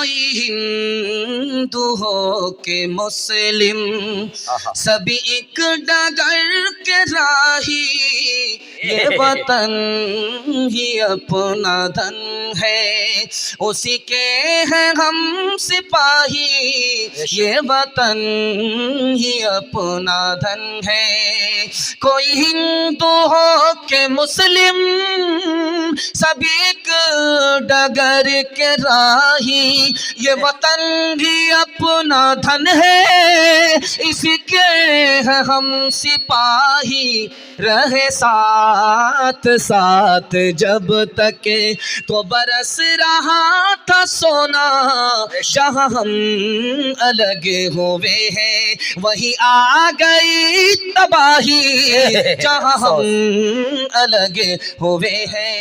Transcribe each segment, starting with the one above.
कोई हिंदू हो के मुस्लिम, सभी एक डगर के राही, ये वतन ही अपना धन है, उसी के हैं हम सिपाही, ये वतन ही अपना धन है। कोई हिंदू हो के मुस्लिम, सभी एक डगर के राही, ये वतन भी अपना धन है, इसके हैं हम सिपाही, रहे साथ साथ जब तक तो बरस रहा था सोना, जहाँ हम अलग हुए हैं वही आ गई तबाही, जहाँ हम अलग हुए हैं।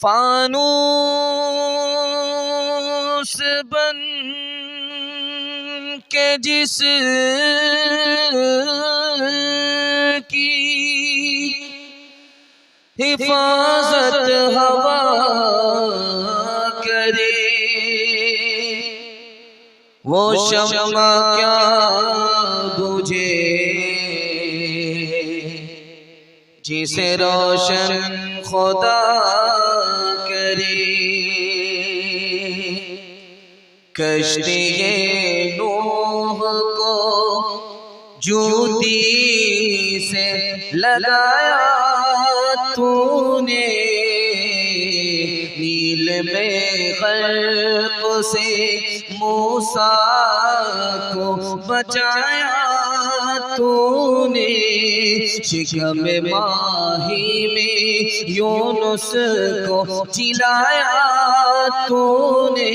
फानूस बन के जिस की हिफाजत हवा करे, वो शम्मा क्या बुझे जिसे रोशन खुदा करे। कश्ती नूह को जूती से लगाया तूने, नील में गर्क से मूसा को बचाया तूने, शिकम माही में यूनुस को जिलाया तूने,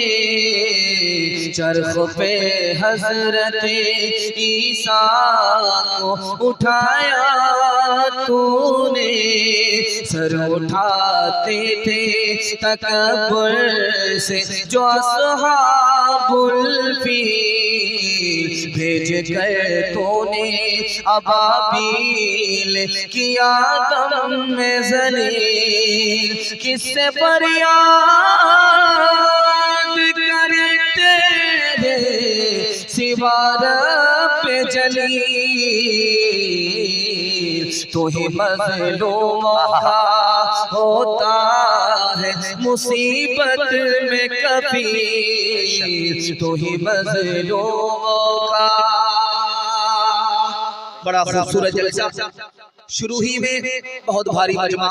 चरख पे हजरत ईसा को उठाया तूने, सर उठाते थे तकब्बुर से जो असहाबुल फील, भेज कर तूने अबाबील किया दम में ज़लील, किससे फरियाद करते थे सिवा रब जलील, तो ही मज़लूमों का होता है मुसीबत में कफील, तो ही मज़लूमों का। बड़ा खूबसूरत जलसा शुरू ही में बहुत भारी मजमा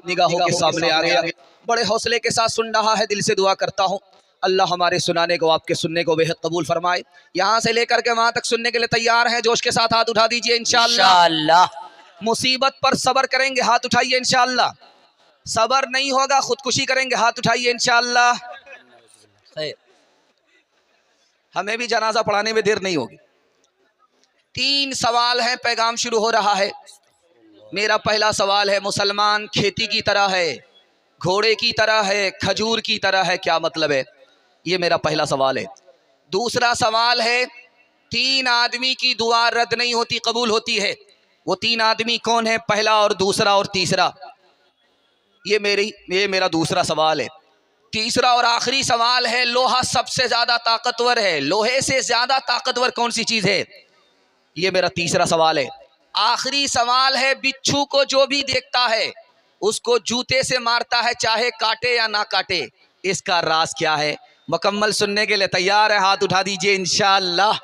निगाहों के सामने आ गया। बड़े हौसले के साथ सुन रहा है, दिल से दुआ करता हूँ अल्लाह हमारे सुनाने को, आपके सुनने को बेहद कबूल फरमाए। यहाँ से लेकर के वहाँ तक सुनने के लिए तैयार हैं? जोश के साथ हाथ उठा दीजिए इंशाअल्लाह। मुसीबत पर सब्र करेंगे, हाथ उठाइए इंशाअल्लाह। सब्र नहीं होगा खुदकुशी करेंगे, हाथ उठाइए इंशाअल्लाह। हमें भी जनाजा पढ़ाने में देर नहीं होगी। 3 सवाल हैं, पैगाम शुरू हो रहा है। मेरा पहला सवाल है, मुसलमान खेती की तरह है, घोड़े की तरह है, खजूर की तरह है, क्या मतलब है? ये मेरा पहला सवाल है। दूसरा सवाल है, 3 आदमी की दुआ रद्द नहीं होती, कबूल होती है। वो 3 आदमी कौन है? पहला और दूसरा और तीसरा। ये मेरा दूसरा सवाल है। तीसरा और आखिरी सवाल है, लोहा सबसे ज्यादा ताकतवर है, लोहे से ज्यादा ताकतवर कौन सी चीज है? ये मेरा तीसरा सवाल है। आखिरी सवाल है, बिच्छू को जो भी देखता है उसको जूते से मारता है, चाहे काटे या ना काटे, इसका राज क्या है? मुकम्मल सुनने के लिए तैयार है? हाथ उठा दीजिए इंशाअल्लाह।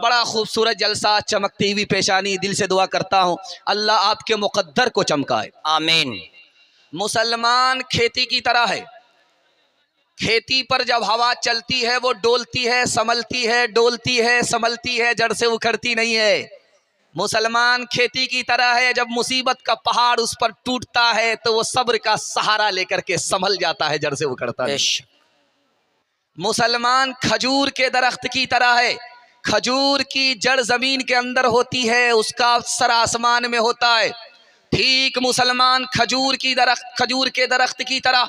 बड़ा खूबसूरत जलसा, चमकती हुई पेशानी। दिल से दुआ करता हूँ अल्लाह आपके मुकद्दर को चमकाए, आमीन। मुसलमान खेती की तरह है। खेती पर जब हवा चलती है वो डोलती है, संभलती है, डोलती है, संभलती है, जड़ से उखड़ती नहीं है। मुसलमान खेती की तरह है, जब मुसीबत का पहाड़ उस पर टूटता है तो वो सब्र का सहारा लेकर के संभल जाता है, जड़ से उखड़ता नहीं। मुसलमान खजूर के दरख्त की तरह है। खजूर की जड़ जमीन के अंदर होती है, उसका सर आसमान में होता है। ठीक मुसलमान खजूर के दरख्त की तरह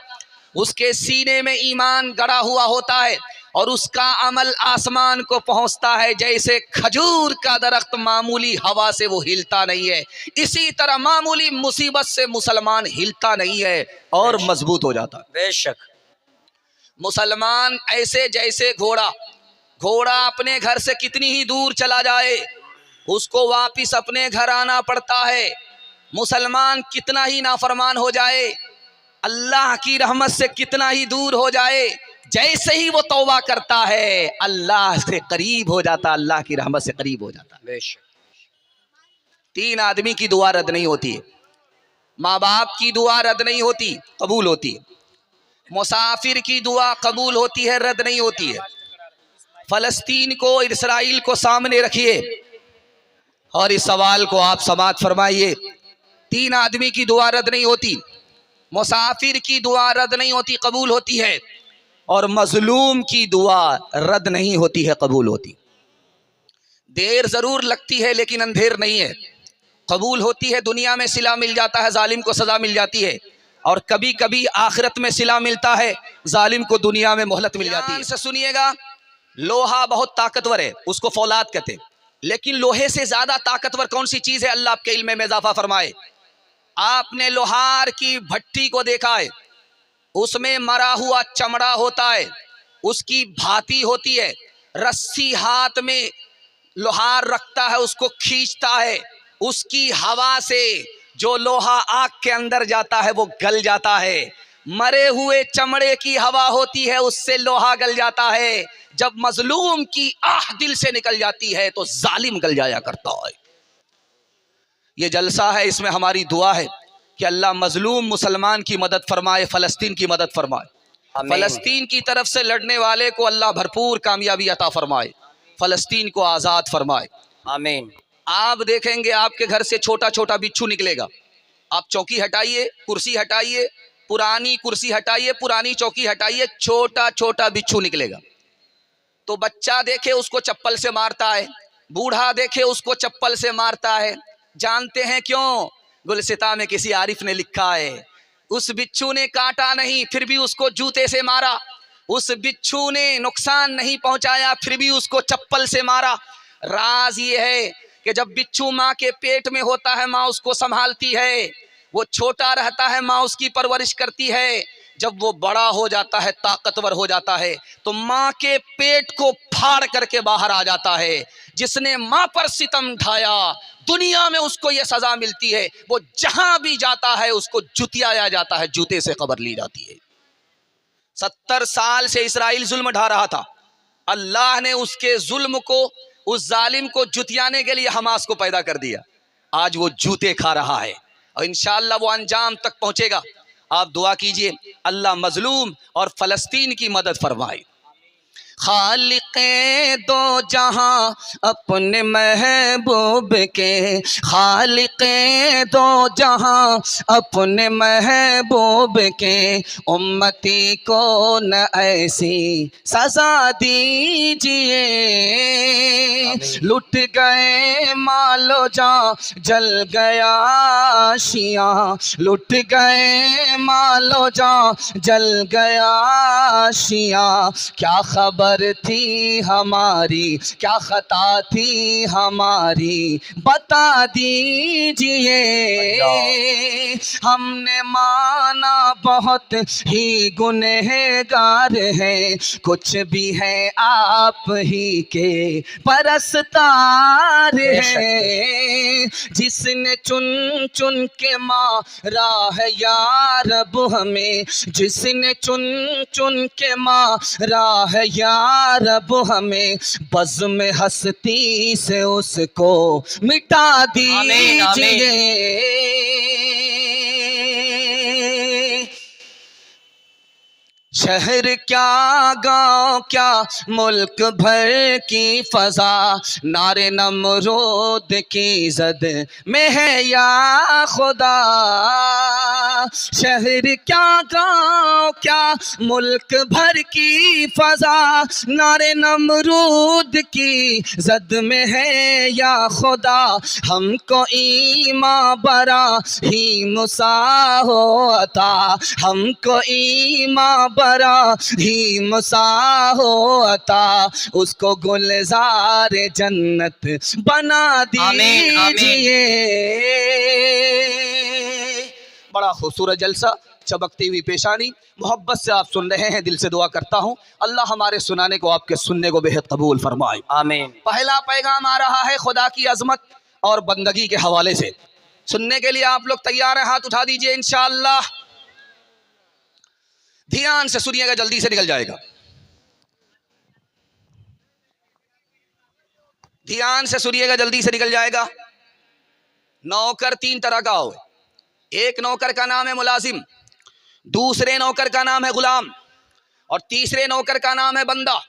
उसके सीने में ईमान गड़ा हुआ होता है और उसका अमल आसमान को पहुंचता है। जैसे खजूर का दरख्त मामूली हवा से वो हिलता नहीं है, इसी तरह मामूली मुसीबत से मुसलमान हिलता नहीं है और मजबूत हो जाता है। बेशक मुसलमान ऐसे जैसे घोड़ा अपने घर से कितनी ही दूर चला जाए उसको वापिस अपने घर आना पड़ता है। मुसलमान कितना ही नाफरमान हो जाए, अल्लाह की रहमत से कितना ही दूर हो जाए, जैसे ही वो तौबा करता है अल्लाह से करीब हो जाता, अल्लाह की रहमत से करीब हो जाता। बेशक 3 आदमी की दुआ रद्द नहीं होती है। माँ बाप की दुआ रद्द नहीं होती, कबूल होती है। मुसाफिर की दुआ कबूल होती है, रद्द नहीं होती है। फलस्तीन को, इस्राइल को सामने रखिए और इस सवाल को आप समाअत फरमाइए। 3 आदमी की दुआ रद्द नहीं होती, मुसाफिर की दुआ रद्द नहीं होती, कबूल होती है, और मजलूम की दुआ रद्द नहीं होती है, कबूल होती। देर जरूर लगती है लेकिन अंधेर नहीं है, कबूल होती है। दुनिया में सिला मिल जाता है, जालिम को सजा मिल जाती है, और कभी कभी आखिरत में सिला मिलता है, जालिम को दुनिया में मोहलत मिल जाती है। सुनिएगा, लोहा बहुत ताकतवर है, उसको फौलाद कहते हैं, लेकिन लोहे से ज्यादा ताकतवर कौन सी चीज है? अल्लाह आपके इल्म में इजाफा फरमाए। आपने लोहार की भट्टी को देखा है, उसमें मरा हुआ चमड़ा होता है, उसकी भाती होती है, रस्सी हाथ में लोहार रखता है, उसको खींचता है, उसकी हवा से जो लोहा आग के अंदर जाता है वो गल जाता है। मरे हुए चमड़े की हवा होती है, उससे लोहा गल जाता है। जब मजलूम की आह दिल से निकल जाती है तो जालिम गल जाया करता है। ये जलसा है, इसमें हमारी दुआ है कि अल्लाह मजलूम मुसलमान की मदद फरमाए, फ़लस्तीन की मदद फरमाए। फ़लस्तीन की तरफ से लड़ने वाले को अल्लाह भरपूर कामयाबी अता फरमाए, फ़लस्तीन को आज़ाद फरमाए, आमीन। आप देखेंगे आपके घर से छोटा छोटा बिच्छू निकलेगा। आप चौकी हटाइए, कुर्सी हटाइए, पुरानी कुर्सी हटाइए, पुरानी चौकी हटाइए, छोटा छोटा बिच्छू निकलेगा। तो बच्चा देखे उसको चप्पल से मारता है, बूढ़ा देखे उसको चप्पल से मारता है। जानते हैं क्यों? गुलसिता में किसी आरिफ ने लिखा है, उस बिच्छू ने काटा नहीं फिर भी उसको जूते से मारा, उस बिच्छू ने नुकसान नहीं पहुंचाया फिर भी उसको चप्पल से मारा। राज ये है कि जब बिच्छू माँ के पेट में होता है माँ उसको संभालती है, वो छोटा रहता है माँ उसकी परवरिश करती है। जब वो बड़ा हो जाता है, ताकतवर हो जाता है, तो माँ के पेट को फाड़ करके बाहर आ जाता है। जिसने माँ पर सितम ढाया दुनिया में उसको ये सजा मिलती है, वो जहां भी जाता है उसको जुतियाया जाता है, जूते से खबर ली जाती है। 70 साल से इस्राइल जुल्म ढा रहा था, अल्लाह ने उसके जुल्म को, उस जालिम को जुतियाने के लिए हमास को पैदा कर दिया। आज वो जूते खा रहा है और इंशाअल्लाह वो अंजाम तक पहुंचेगा। आप दुआ कीजिए अल्लाह मजलूम और फलस्तीन की मदद फरमाए। खालिक़े दो जहां अपने महबूब के, खालिक़े दो जहां अपने महबूब के, उम्मती को न ऐसी सजा दीजिए। लुट गए मालो जा जल गया शिया, लुट गए मालो जा जल गया शिया। क्या खबर थी हमारी, क्या खता थी हमारी, बता दीजिए। हमने माना बहुत ही गुनहगार है, कुछ भी है आप ही के परस्तार है। जिसने चुन चुन के मारा है या रब हमें, जिसने चुन चुन के मारा है या रब हमें, बज़्म हस्ती से उसको मिटा दीजिए। शहर क्या गांव क्या मुल्क भर की फजा, नारे नमरूद की जद में है या खुदा। शहर क्या गांव क्या मुल्क भर की फजा, नारे नमरूद की जद में है या खुदा। हमको ईमान बरा ही मुसा हो अता, हमको ईमान बरा ही मुसा हो अता, उसको गुलजार जन्नत बना दीजिए। बड़ा खूबसूरत जलसा, चमकती हुई पेशानी, मोहब्बत से आप सुन रहे हैं। दिल से दुआ करता हूँ अल्लाह हमारे सुनाने को, आपके सुनने को बेहद कबूल फरमाए, आमीन। पहला पैगाम आ रहा है खुदा की अजमत और बंदगी के हवाले से। सुनने के लिए आप लोग तैयार हैं? हाथ उठा दीजिए इंशाअल्लाह। ध्यान से सुनिएगा, जल्दी से निकल जाएगा। ध्यान से सुनिएगा, जल्दी से निकल जाएगा। नौकर तीन तरह का हो। एक नौकर का नाम है मुलाजिम, दूसरे नौकर का नाम है गुलाम, और तीसरे नौकर का नाम है बंदा।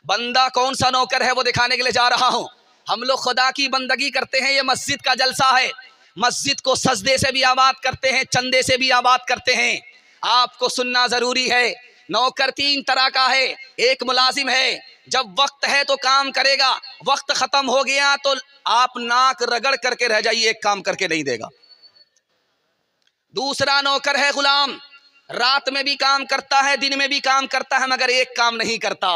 बंदा कौन सा नौकर है वो दिखाने के लिए जा रहा हूं। हम लोग खुदा की बंदगी करते हैं, ये मस्जिद का जलसा है। मस्जिद को सजदे से भी आबाद करते हैं, चंदे से भी आबाद करते हैं। आपको सुनना जरूरी है। नौकर तीन तरह का है। एक मुलाजिम है, जब वक्त है तो काम करेगा, वक्त खत्म हो गया तो आप नाक रगड़ करके रह जाइए, एक काम करके नहीं देगा। दूसरा नौकर है गुलाम, रात में भी काम करता है, दिन में भी काम करता है, मगर एक काम नहीं करता।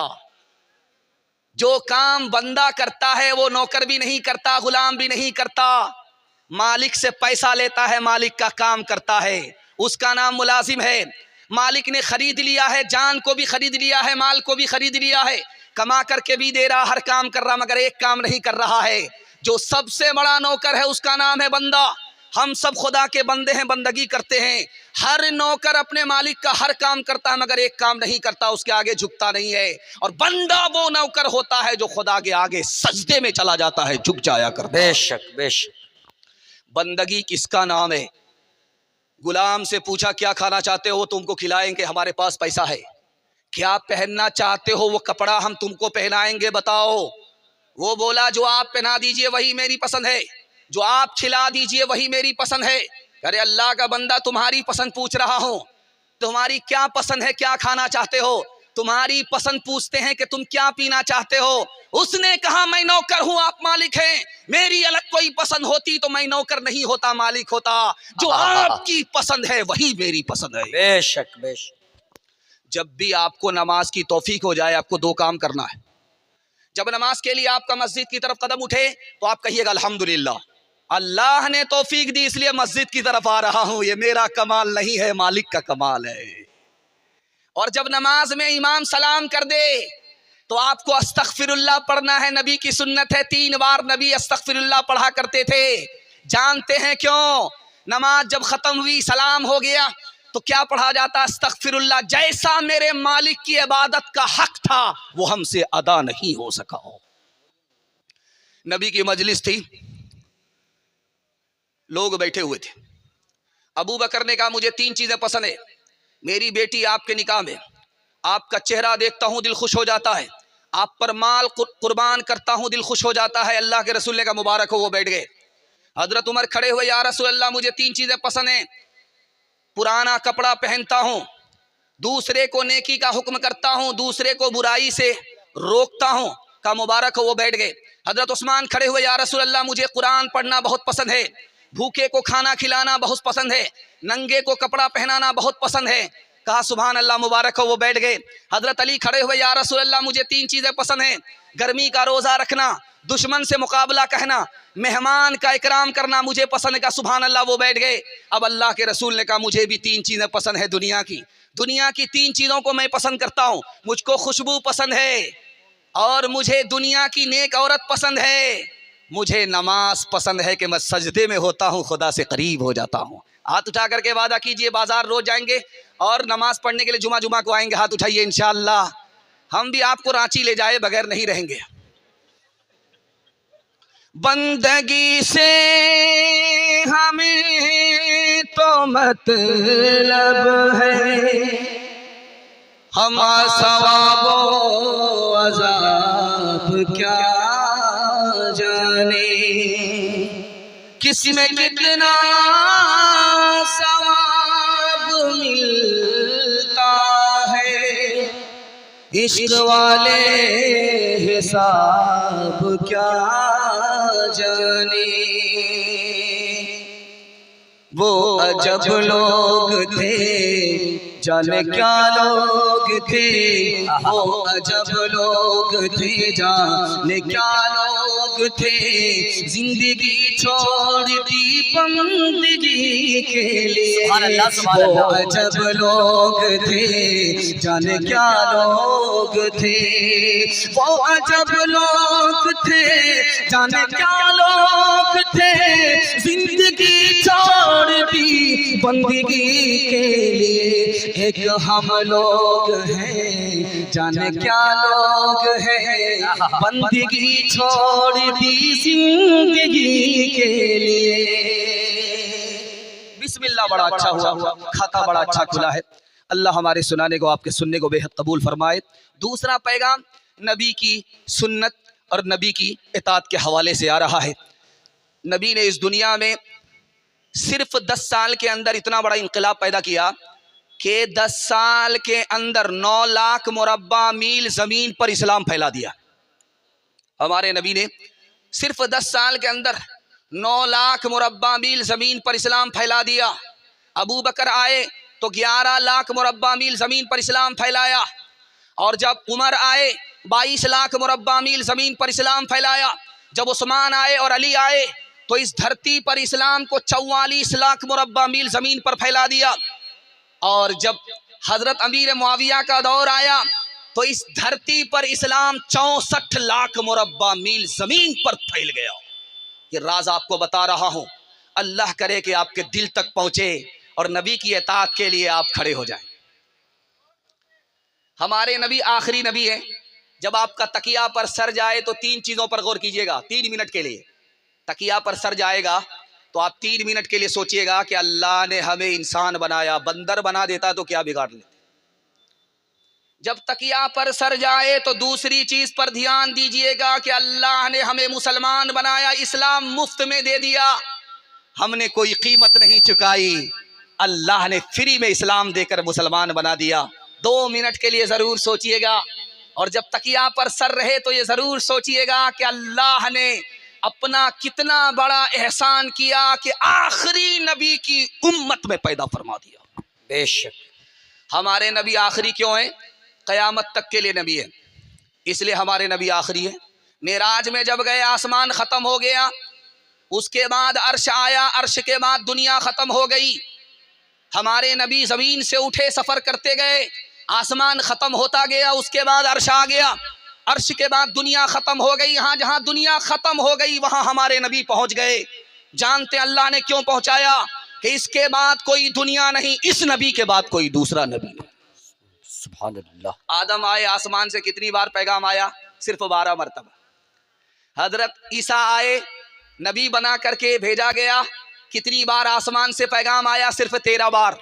जो काम बंदा करता है वो नौकर भी नहीं करता, गुलाम भी नहीं करता। मालिक से पैसा लेता है, मालिक का काम करता है, उसका नाम मुलाजिम है। मालिक ने खरीद लिया है, जान को भी खरीद लिया है, माल को भी खरीद लिया है, कमा करके भी दे रहा, हर काम कर रहा, मगर एक काम नहीं कर रहा है। जो सबसे बड़ा नौकर है उसका नाम है बंदा। हम सब खुदा के बंदे हैं, बंदगी करते हैं। हर नौकर अपने मालिक का हर काम करता है, मगर एक काम नहीं करता, उसके आगे झुकता नहीं है। और बंदा वो नौकर होता है जो खुदा के आगे सजदे में चला जाता है, झुक जाया कर। बेशक बेशक। बंदगी किसका नाम है? गुलाम से पूछा क्या खाना चाहते हो, तुमको खिलाएंगे, हमारे पास पैसा है। क्या पहनना चाहते हो, वो कपड़ा हम तुमको पहनाएंगे, बताओ। वो बोला जो आप पहना दीजिए वही मेरी पसंद है, जो आप खिला दीजिए वही मेरी पसंद है। अरे अल्लाह का बंदा, तुम्हारी पसंद पूछ रहा हूं, तुम्हारी क्या पसंद है, क्या खाना चाहते हो? तुम्हारी पसंद पूछते हैं कि तुम क्या पीना चाहते हो। उसने कहा मैं नौकर हूं, आप मालिक हैं, मेरी अलग कोई पसंद होती तो मैं नौकर नहीं होता, मालिक होता। जो आपकी पसंद है वही मेरी पसंद है। बेशक बेशक। जब भी आपको नमाज की तौफीक हो जाए, आपको दो काम करना है। जब नमाज के लिए आपका मस्जिद की तरफ कदम उठे तो आप कहिएगा अल्हम्दुलिल्लाह, अल्लाह ने तौफीक दी इसलिए मस्जिद की तरफ आ रहा हूं, ये मेरा कमाल नहीं है, मालिक का कमाल है। और जब नमाज में इमाम सलाम कर दे तो आपको अस्तगफिरुल्लाह पढ़ना है। नबी की सुन्नत है, 3 बार नबी अस्तगफिरुल्लाह पढ़ा करते थे। जानते हैं क्यों? नमाज जब खत्म हुई, सलाम हो गया, तो क्या पढ़ा जाता? अस्तगफिरुल्लाह, जैसा मेरे मालिक की इबादत का हक था वो हमसे अदा नहीं हो सका। नबी की मजलिस थी, लोग बैठे हुए थे। अबू बकर ने कहा मुझे 3 चीजें पसंद है, मेरी बेटी आपके निकाह में, आपका चेहरा देखता हूं दिल खुश हो जाता है, आप पर माल कुर्बान करता हूं दिल खुश हो जाता है। अल्लाह के रसूल का मुबारक हो। वो बैठ गए। हजरत उमर खड़े हुए, या रसूल अल्लाह मुझे 3 चीजें पसंद हैं, पुराना कपड़ा पहनता हूं, दूसरे को नेकी का हुक्म करता हूं, दूसरे को बुराई से रोकता हूं। का मुबारक हो। वो बैठ गए। हजरत उस्मान खड़े हुए, या रसूल अल्लाह मुझे कुरान पढ़ना बहुत पसंद है, भूखे को खाना खिलाना बहुत पसंद है, नंगे को कपड़ा पहनाना बहुत पसंद है। कहा सुभान अल्लाह, मुबारक हो। वो बैठ गए। हजरत अली खड़े हुए, या रसूल अल्लाह मुझे 3 चीजें पसंद हैं, गर्मी का रोजा रखना, दुश्मन से मुकाबला कहना, मेहमान का इकराम करना मुझे पसंद का। सुभान अल्लाह, वो बैठ गए। अब अल्लाह के रसूल ने कहा मुझे भी 3 चीज़ें पसंद है दुनिया की 3 चीज़ों को मैं पसंद करता हूँ। मुझको खुशबू पसंद है, और मुझे दुनिया की नेक औरत पसंद है, मुझे नमाज पसंद है कि मैं सजदे में होता हूँ, खुदा से करीब हो जाता हूँ। हाथ उठा करके वादा कीजिए, बाजार रोज जाएंगे और नमाज पढ़ने के लिए जुमा को आएंगे। हाथ उठाइए, इंशाअल्लाह हम भी आपको रांची ले जाए बगैर नहीं रहेंगे। बंदगी से हमें तो मतलब है, हम सवाबो अज़ाब क्या जाने, किसमें कितना सवाब मिलता है, इश्क वाले हिसाब क्या जाने। वो अजब लोग थे, जाने क्या लोग थे, वो अजब लोग थे, जाने क्या लोग थे, जिंदगी छोड़ दी बंदगी के लिए। वो अजब लोग थे, जाने क्या लोग थे, वो अजब लोग थे, जाने क्या लोग थे, जिंदगी छोड़ दी बंदगी के लिए। एक हम लोग हैं, जाने क्या लोग हैं, बंदगी छोड़ दी जिंदगी के लिए। बिस्मिल्लाह, बड़ा अच्छा हुआ, खाता बड़ा अच्छा खुला है। अल्लाह हमारे सुनाने को, आपके सुनने को बेहद कबूल फरमाए। दूसरा पैगाम नबी की सुन्नत और नबी की इताअत के हवाले से आ रहा है। नबी ने इस दुनिया में सिर्फ 10 साल के अंदर इतना बड़ा इनकलाब पैदा किया कि 10 साल के अंदर 9 लाख मुरब्बा मील ज़मीन पर इस्लाम फैला दिया। हमारे नबी ने सिर्फ 10 साल के अंदर 9 लाख मुरब्बा मील ज़मीन पर इस्लाम फैला दिया। अबू बकर आए तो 11 लाख मुरब्बा मील ज़मीन पर इस्लाम फैलाया, और जब उमर आए 22 लाख मुरब्बा मील ज़मीन पर इस्लाम फैलाया। जब उस्मान आए और अली आए तो इस धरती पर इस्लाम को 44 लाख मुरब्बा मील ज़मीन पर फैला दिया। और जब हज़रत अमीर मुआविया का दौर आया तो इस धरती पर इस्लाम 64 लाख मुरब्बा मील ज़मीन पर फैल गया। ये राज आपको बता रहा हूँ, अल्लाह करे कि आपके दिल तक पहुँचे और नबी की इताअत के लिए आप खड़े हो जाएं। हमारे नबी आखिरी नबी हैं। जब आपका तकिया पर सर जाए तो 3 चीज़ों पर गौर कीजिएगा। 3 मिनट के लिए तकिया पर सर जाएगा तो आप 3 मिनट के लिए सोचिएगा कि अल्लाह ने हमें इंसान बनाया, बंदर बना देता तो क्या बिगाड़ लेते। जब तकिया पर सर जाए तो दूसरी चीज पर ध्यान दीजिएगा कि अल्लाह ने हमें मुसलमान बनाया, इस्लाम मुफ्त में दे दिया, हमने कोई कीमत नहीं चुकाई, अल्लाह ने फ्री में इस्लाम देकर मुसलमान बना दिया। 2 मिनट के लिए जरूर सोचिएगा। और जब तकिया पर सर रहे तो ये जरूर सोचिएगा कि अल्लाह ने अपना कितना बड़ा एहसान किया कि आखिरी नबी की उम्मत में पैदा फरमा दिया। बेशक हमारे नबी आखिरी क्यों हैं? क़यामत तक के लिए नबी है, इसलिए हमारे नबी आखिरी है। मेराज में जब गए आसमान ख़त्म हो गया, उसके बाद अर्श आया, अर्श के बाद दुनिया ख़त्म हो गई। हमारे नबी ज़मीन से उठे, सफ़र करते गए, आसमान ख़त्म होता गया, उसके बाद अर्श आ गया, अर्श के बाद दुनिया ख़त्म हो गई। यहाँ जहाँ दुनिया ख़त्म हो गई वहाँ हमारे नबी पहुँच गए। जानते अल्लाह ने क्यों पहुँचाया? कि इसके बाद कोई दुनिया नहीं, इस नबी के बाद कोई दूसरा नबी नहीं। सुभान अल्लाह। आदम आए, आसमान से कितनी बार पैगाम आया? सिर्फ 12 मरतबा। हजरत ईसा आए, नबी बना करके भेजा गया, कितनी बार आसमान से पैगाम आया? सिर्फ 13 बार।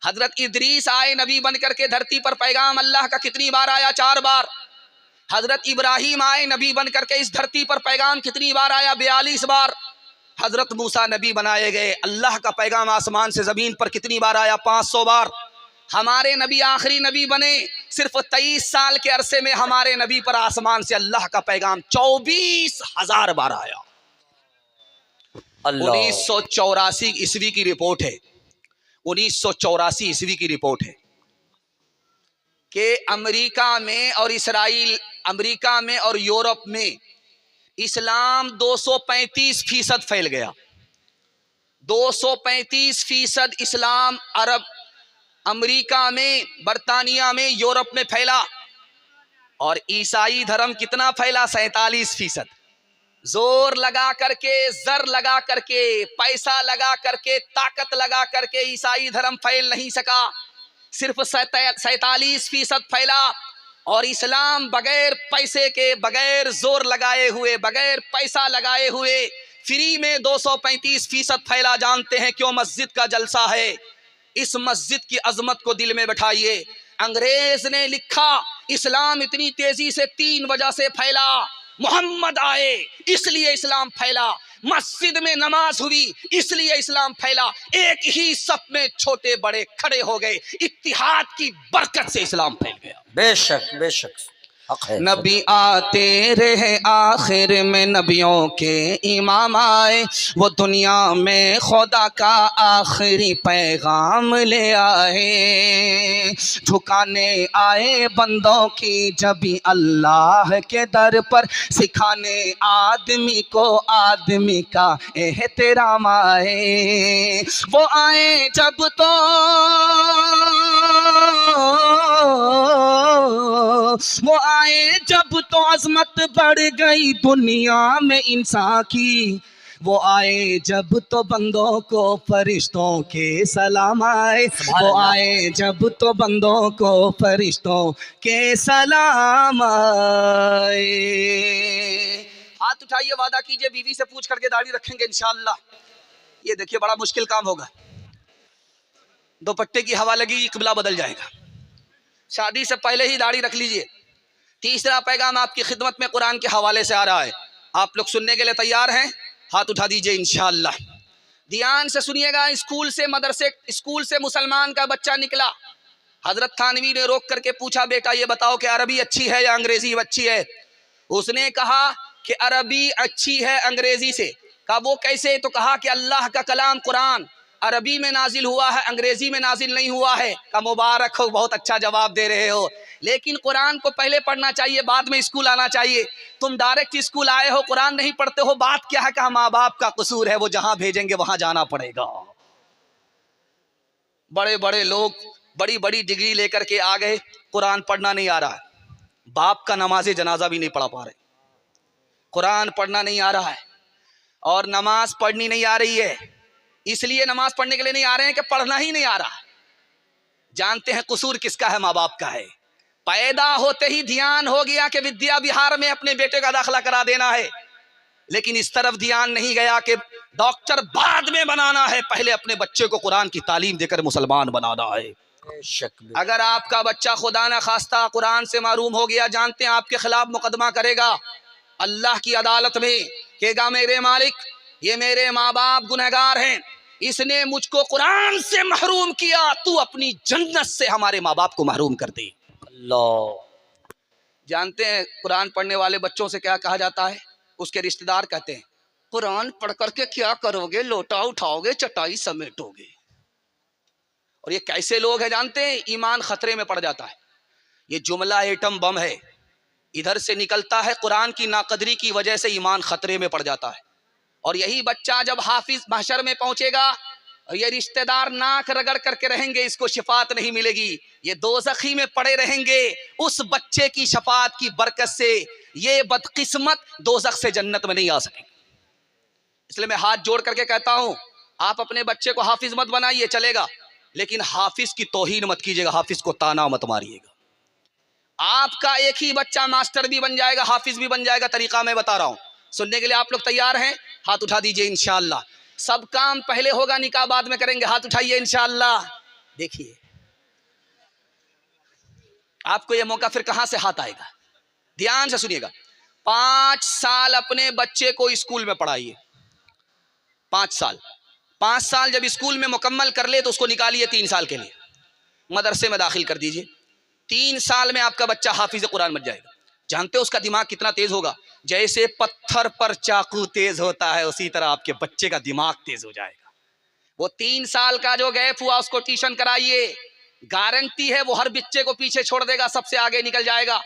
हजरत इदरीस आए, नबी बन करके धरती पर पैगाम अल्लाह का कितनी बार आया? 4 बार। हजरत इब्राहिम आए, नबी बन करके इस धरती पर पैगाम कितनी बार आया? 42 बार। हजरत मूसा नबी बनाए गए, अल्लाह का पैगाम आसमान से ज़मीन पर कितनी बार आया? 500 बार। हमारे नबी आखिरी नबी बने, सिर्फ 23 साल के अरसे में हमारे नबी पर आसमान से अल्लाह का पैगाम 24,000 बार आया। 1984 ईस्वी की रिपोर्ट है, 1984 ईस्वी की रिपोर्ट है कि अमेरिका में और इसराइल, अमेरिका में और यूरोप में इस्लाम 235% फैल गया। 235% इस्लाम अरब, अमेरिका में, बर्तानिया में, यूरोप में फैला। और ईसाई धर्म कितना फैला? 47%। जोर लगा करके, जर लगा करके, पैसा लगा करके, ताकत लगा करके ईसाई धर्म फैल नहीं सका, सिर्फ 47% फैला। और इस्लाम बगैर पैसे के, बगैर जोर लगाए हुए, बगैर पैसा लगाए हुए फ्री में 235% फैला। जानते हैं क्यों? मस्जिद का जलसा है। इस मस्जिद की अजमत को दिल में बैठाइए। अंग्रेज ने लिखा इस्लाम इतनी तेजी से 3 वजह से फैला। मोहम्मद आए इसलिए इस्लाम फैला, मस्जिद में नमाज हुई इसलिए इस्लाम फैला, एक ही सफ में छोटे बड़े खड़े हो गए, इत्तिहाद की बरकत से इस्लाम फैल गया। बेशक बेशक हक है। नबी आते रहे, आखिर में नबियों के इमाम आए, वो दुनिया में खुदा का आखिरी पैगाम ले आए। झुकाने आए बंदों की जबी अल्लाह के दर पर, सिखाने आदमी को आदमी का एहतराम आए। वो आए जब तो वो आए जब तो अजमत बढ़ गई दुनिया में इंसान की। वो आए जब तो बंदों को फरिश्तों के सलाम आए। वो आए जब तो बंदों को फरिश्तों के सलाम आए। हाथ उठाइए, वादा कीजिए बीवी से पूछ करके दाढ़ी रखेंगे इंशाअल्लाह। ये देखिए बड़ा मुश्किल काम होगा। दुपट्टे की हवा लगी, किबला बदल जाएगा। शादी से पहले ही दाढ़ी रख लीजिए। तीसरा पैगाम आपकी खिदमत में कुरान के हवाले से आ रहा है। आप लोग सुनने के लिए तैयार हैं? हाथ उठा दीजिए इंशाअल्लाह। ध्यान से सुनिएगा। स्कूल से मुसलमान का बच्चा निकला। हजरत थानवी ने रोक करके पूछा, बेटा ये बताओ कि अरबी अच्छी है या अंग्रेजी अच्छी है? उसने कहा कि अरबी अच्छी है अंग्रेजी से। कहा वो कैसे? तो कहा कि अल्लाह का कलाम कुरान अरबी में नाजिल हुआ है, अंग्रेजी में नाजिल नहीं हुआ है। का मुबारक हो, बहुत अच्छा जवाब दे रहे हो, लेकिन कुरान को पहले पढ़ना चाहिए, बाद में स्कूल आना चाहिए। तुम डायरेक्ट स्कूल आए हो, कुरान नहीं पढ़ते हो। बात क्या है? कहा माँ बाप का कसूर है, वो जहां भेजेंगे वहां जाना पड़ेगा। बड़े बड़े लोग बड़ी बड़ी डिग्री लेकर के आ गए, कुरान पढ़ना नहीं आ रहा है। बाप का नमाज जनाजा भी नहीं पढ़ा पा रहे, कुरान पढ़ना नहीं आ रहा है और नमाज पढ़नी नहीं आ रही है। इसलिए नमाज पढ़ने के लिए नहीं आ रहे हैं कि पढ़ना ही नहीं आ रहा। जानते हैं कसूर किसका है? माँ बाप का है। पैदा होते ही ध्यान हो गया कि विद्या विहार में अपने बेटे का दाखिला करा देना है, लेकिन इस तरफ ध्यान नहीं गया कि डॉक्टर बाद में बनाना है, पहले अपने बच्चे को कुरान की तालीम देकर मुसलमान बनाना है। अगर आपका बच्चा खुदा न खास्ता कुरान से महरूम हो गया, जानते हैं आपके खिलाफ मुकदमा करेगा अल्लाह की अदालत में। कहेगा मेरे मालिक, ये मेरे माँ बाप गुनहगार हैं, इसने मुझको कुरान से महरूम किया, तू अपनी जन्नत से हमारे माँ बाप को महरूम कर दे। अल्लाह। जानते हैं कुरान पढ़ने वाले बच्चों से क्या कहा जाता है? उसके रिश्तेदार कहते हैं, कुरान पढ़ करके क्या करोगे? लोटा उठाओगे, चटाई समेटोगे। और ये कैसे लोग हैं जानते हैं? ईमान खतरे में पड़ जाता है। ये जुमला एटम बम है, इधर से निकलता है, कुरान की नाकदरी की वजह से ईमान खतरे में पड़ जाता है। और यही बच्चा जब हाफिज महशर में पहुंचेगा, ये रिश्तेदार नाक रगड़ करके रहेंगे, इसको शफात नहीं मिलेगी, ये दोज़खी में पड़े रहेंगे। उस बच्चे की शफात की बरकत से ये बदकिस्मत दोज़ख से जन्नत में नहीं आ सकेंगे। इसलिए मैं हाथ जोड़ करके कहता हूं, आप अपने बच्चे को हाफिज मत बनाइए, चलेगा, लेकिन हाफिज की तौहीन मत कीजिएगा, हाफिज को ताना मत मारिएगा। आपका एक ही बच्चा मास्टर भी बन जाएगा, हाफिज भी बन जाएगा। तरीका मैं बता रहा हूं, सुनने के लिए आप लोग तैयार हैं? हाथ उठा दीजिए इंशाअल्लाह। सब काम पहले होगा, निकाह बाद में करेंगे। हाथ उठाइए इंशाअल्लाह। देखिए आपको यह मौका फिर कहां से हाथ आएगा, ध्यान से सुनिएगा। 5 साल अपने बच्चे को स्कूल में पढ़ाइए। 5 साल जब स्कूल में मुकम्मल कर ले तो उसको निकालिए 3 साल के लिए, मदरसे में दाखिल कर दीजिए। 3 साल में आपका बच्चा हाफिज कुरान बन जाएगा। जानते हो उसका दिमाग कितना तेज होगा? जैसे पत्थर पर चाकू तेज होता है, उसी तरह आपके बच्चे का दिमाग तेज हो जाएगा। वो 3 साल का जो गैप हुआ उसको ट्यूशन कराइए, गारंटी है वो हर बच्चे को पीछे छोड़ देगा, सबसे आगे निकल जाएगा।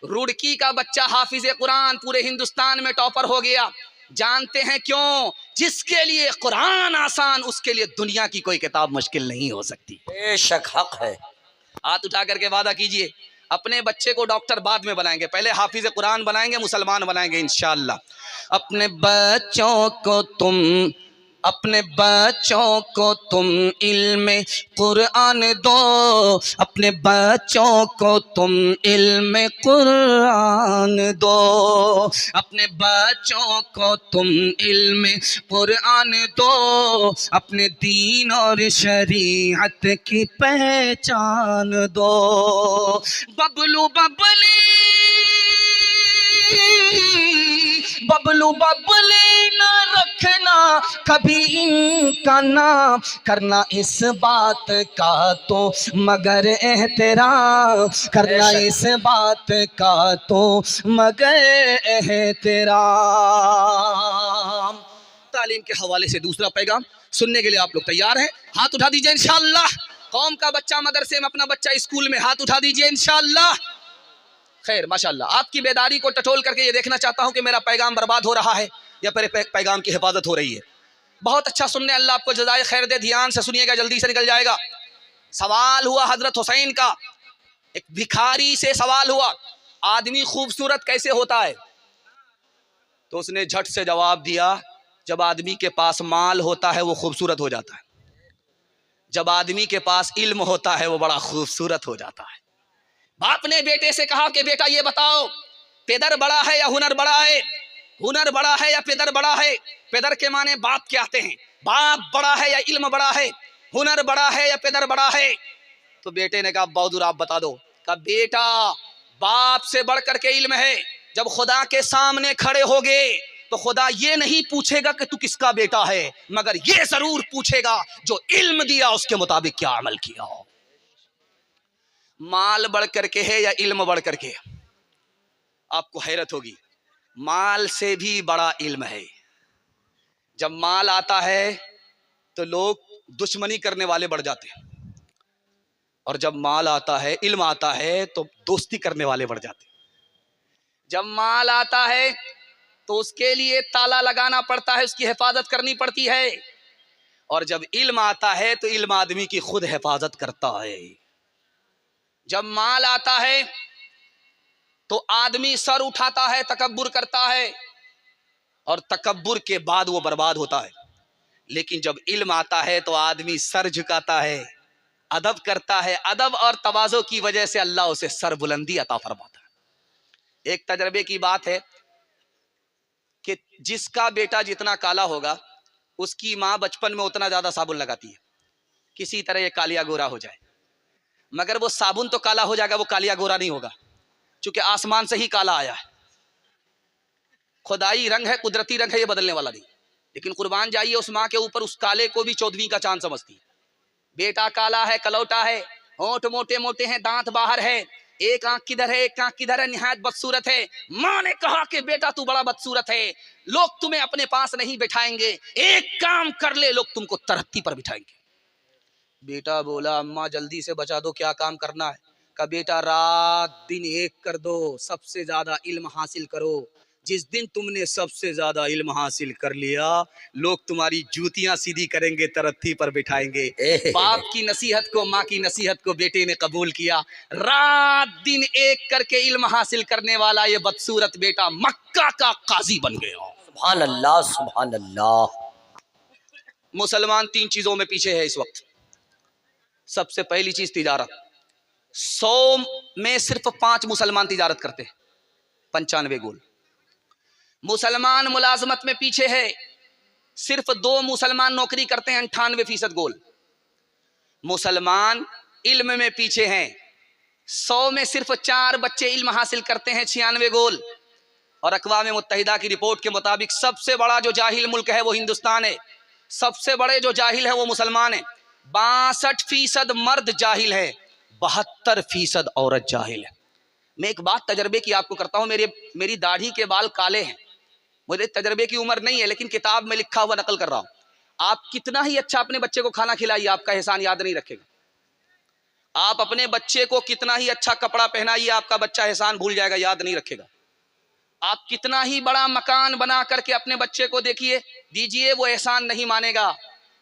रुड़की का बच्चा हाफिज कुरान पूरे हिंदुस्तान में टॉपर हो गया। जानते हैं क्यों? जिसके लिए कुरान आसान, उसके लिए दुनिया की कोई किताब मुश्किल नहीं हो सकती। बेशक हक है। हाथ उठा करके वादा कीजिए, अपने बच्चे को डॉक्टर बाद में बनाएंगे, पहले हाफिज कुरान बनाएंगे, मुसलमान बनाएंगे इंशाअल्लाह। अपने बच्चों को तुम इल्म कुरान दो, अपने बच्चों को तुम इल्म कुरान दो, अपने बच्चों को तुम इल्म कुरान दो, अपने दीन और शरीयत की पहचान दो। बबलू बबली न रखना कभी इनका नाम, करना इस बात का तो मगर एहतराम, करना इस बात का तो मगर एहतराम। तालीम के हवाले से दूसरा पैगाम सुनने के लिए आप लोग तैयार हैं? हाथ उठा दीजिए इंशाअल्लाह। कौम का बच्चा मदरसे में, अपना बच्चा स्कूल में, हाथ उठा दीजिए इंशाअल्लाह। खैर माशाअल्लाह, आपकी बेदारी को टटोल करके ये देखना चाहता हूं कि मेरा पैगाम बर्बाद हो रहा है या मेरे पैगाम की हिफाजत हो रही है। बहुत अच्छा सुनने, अल्लाह आपको जज़ाए खैर दे। ध्यान से सुनिएगा, जल्दी से निकल जाएगा। सवाल हुआ हजरत हुसैन का, एक भिखारी से सवाल हुआ, आदमी खूबसूरत कैसे होता है? तो उसने झट से जवाब दिया, जब आदमी के पास माल होता है वो खूबसूरत हो जाता है, जब आदमी के पास इल्म होता है वो बड़ा खूबसूरत हो जाता है। बाप ने बेटे से कहा कि बेटा ये बताओ, पेदर बड़ा है या हुनर बड़ा है? हुनर बड़ा है या पेदर बड़ा है? पेदर के माने बाप के आते हैं। बाप बड़ा है या इल्म बड़ा है? हुनर बड़ा है या पेदर बड़ा है? तो बेटे ने कहा बहादुर आप बता दो। कहा बेटा, बाप से बढ़कर के इल्म है। जब खुदा के सामने खड़े होगे तो खुदा ये नहीं पूछेगा कि तू किसका बेटा है, मगर ये जरूर पूछेगा जो इल्म दिया उसके मुताबिक क्या अमल किया हो। माल बढ़ करके है या इल्म बढ़ करके? आपको हैरत होगी, माल से भी बड़ा इल्म है। जब माल आता है तो लोग दुश्मनी करने वाले बढ़ जाते हैं, और जब माल आता है, इल्म आता है तो दोस्ती करने वाले बढ़ जाते हैं। जब माल आता है तो उसके लिए ताला लगाना पड़ता है, उसकी हिफाजत करनी पड़ती है, और जब इल्म आता है तो इल्म आदमी की खुद हिफाजत करता है। जब माल आता है तो आदमी सर उठाता है, तकब्बुर करता है, और तकब्बुर के बाद वो बर्बाद होता है। लेकिन जब इल्म आता है तो आदमी सर झुकाता है, अदब करता है। अदब और तवाज़ो की वजह से अल्लाह उसे सर बुलंदी अता फरमाता है। एक तजर्बे की बात है कि जिसका बेटा जितना काला होगा उसकी माँ बचपन में उतना ज्यादा साबुन लगाती है, किसी तरह ये कालिया गोरा हो जाए। मगर वो साबुन तो काला हो जाएगा, वो कालिया गोरा नहीं होगा, क्योंकि आसमान से ही काला आया है। खुदाई रंग है, कुदरती रंग है, ये बदलने वाला नहीं। लेकिन कुर्बान जाइए उस माँ के ऊपर, उस काले को भी 14वीं का चांद समझती है। बेटा काला है, कलौटा है, होंठ मोटे मोटे हैं, दांत बाहर है, एक आंख किधर है, एक आंख किधर है, निहायत बदसूरत है। माँ ने कहा कि बेटा तू बड़ा बदसूरत है, लोग तुम्हें अपने पास नहीं बिठाएंगे, एक काम कर ले, लोग तुमको तरक्की पर बिठाएंगे। बेटा बोला अम्मा जल्दी से बचा दो, क्या काम करना है? का बेटा रात दिन एक कर दो, सबसे ज्यादा इल्म हासिल करो। जिस दिन तुमने सबसे ज्यादा इल्म हासिल कर लिया, लोग तुम्हारी जूतियां सीधी करेंगे, तरक्की पर बिठाएंगे। बाप की नसीहत को, माँ की नसीहत को बेटे ने कबूल किया। रात दिन एक करके इल्म हासिल करने वाला ये बदसूरत बेटा मक्का का काजी बन गया। सुभान अल्लाह, सुभान अल्लाह। मुसलमान 3 चीजों में पीछे है इस वक्त। सबसे पहली चीज तिजारत। 100 में सिर्फ 5 मुसलमान तिजारत करते हैं, 95 गोल। मुसलमान मुलाजमत में पीछे है, सिर्फ 2 मुसलमान नौकरी करते हैं, 98% गोल। मुसलमान इल्म में पीछे हैं, 100 में सिर्फ 4 बच्चे इल्म हासिल करते हैं, 96 गोल। और अक़वाम मुत्तहिदा की रिपोर्ट के मुताबिक सबसे बड़ा जो जाहिल मुल्क है वो हिंदुस्तान है, सबसे बड़े जो जाहिल है वो मुसलमान है। 62% मर्द जाहिल है, 72% औरत जाहिल है। मैं एक बात तजर्बे की आपको करता हूँ, मेरी दाढ़ी के बाल काले हैं, मुझे तजर्बे की उम्र नहीं है, लेकिन किताब में लिखा हुआ नकल कर रहा हूँ। आप कितना ही अच्छा अपने बच्चे को खाना खिलाइए, आपका एहसान याद नहीं रखेगा। आप अपने बच्चे को कितना ही अच्छा कपड़ा पहनाइए, आपका बच्चा एहसान भूल जाएगा, याद नहीं रखेगा। आप कितना ही बड़ा मकान बना करके अपने बच्चे को देखिए दीजिए, वो एहसान नहीं मानेगा।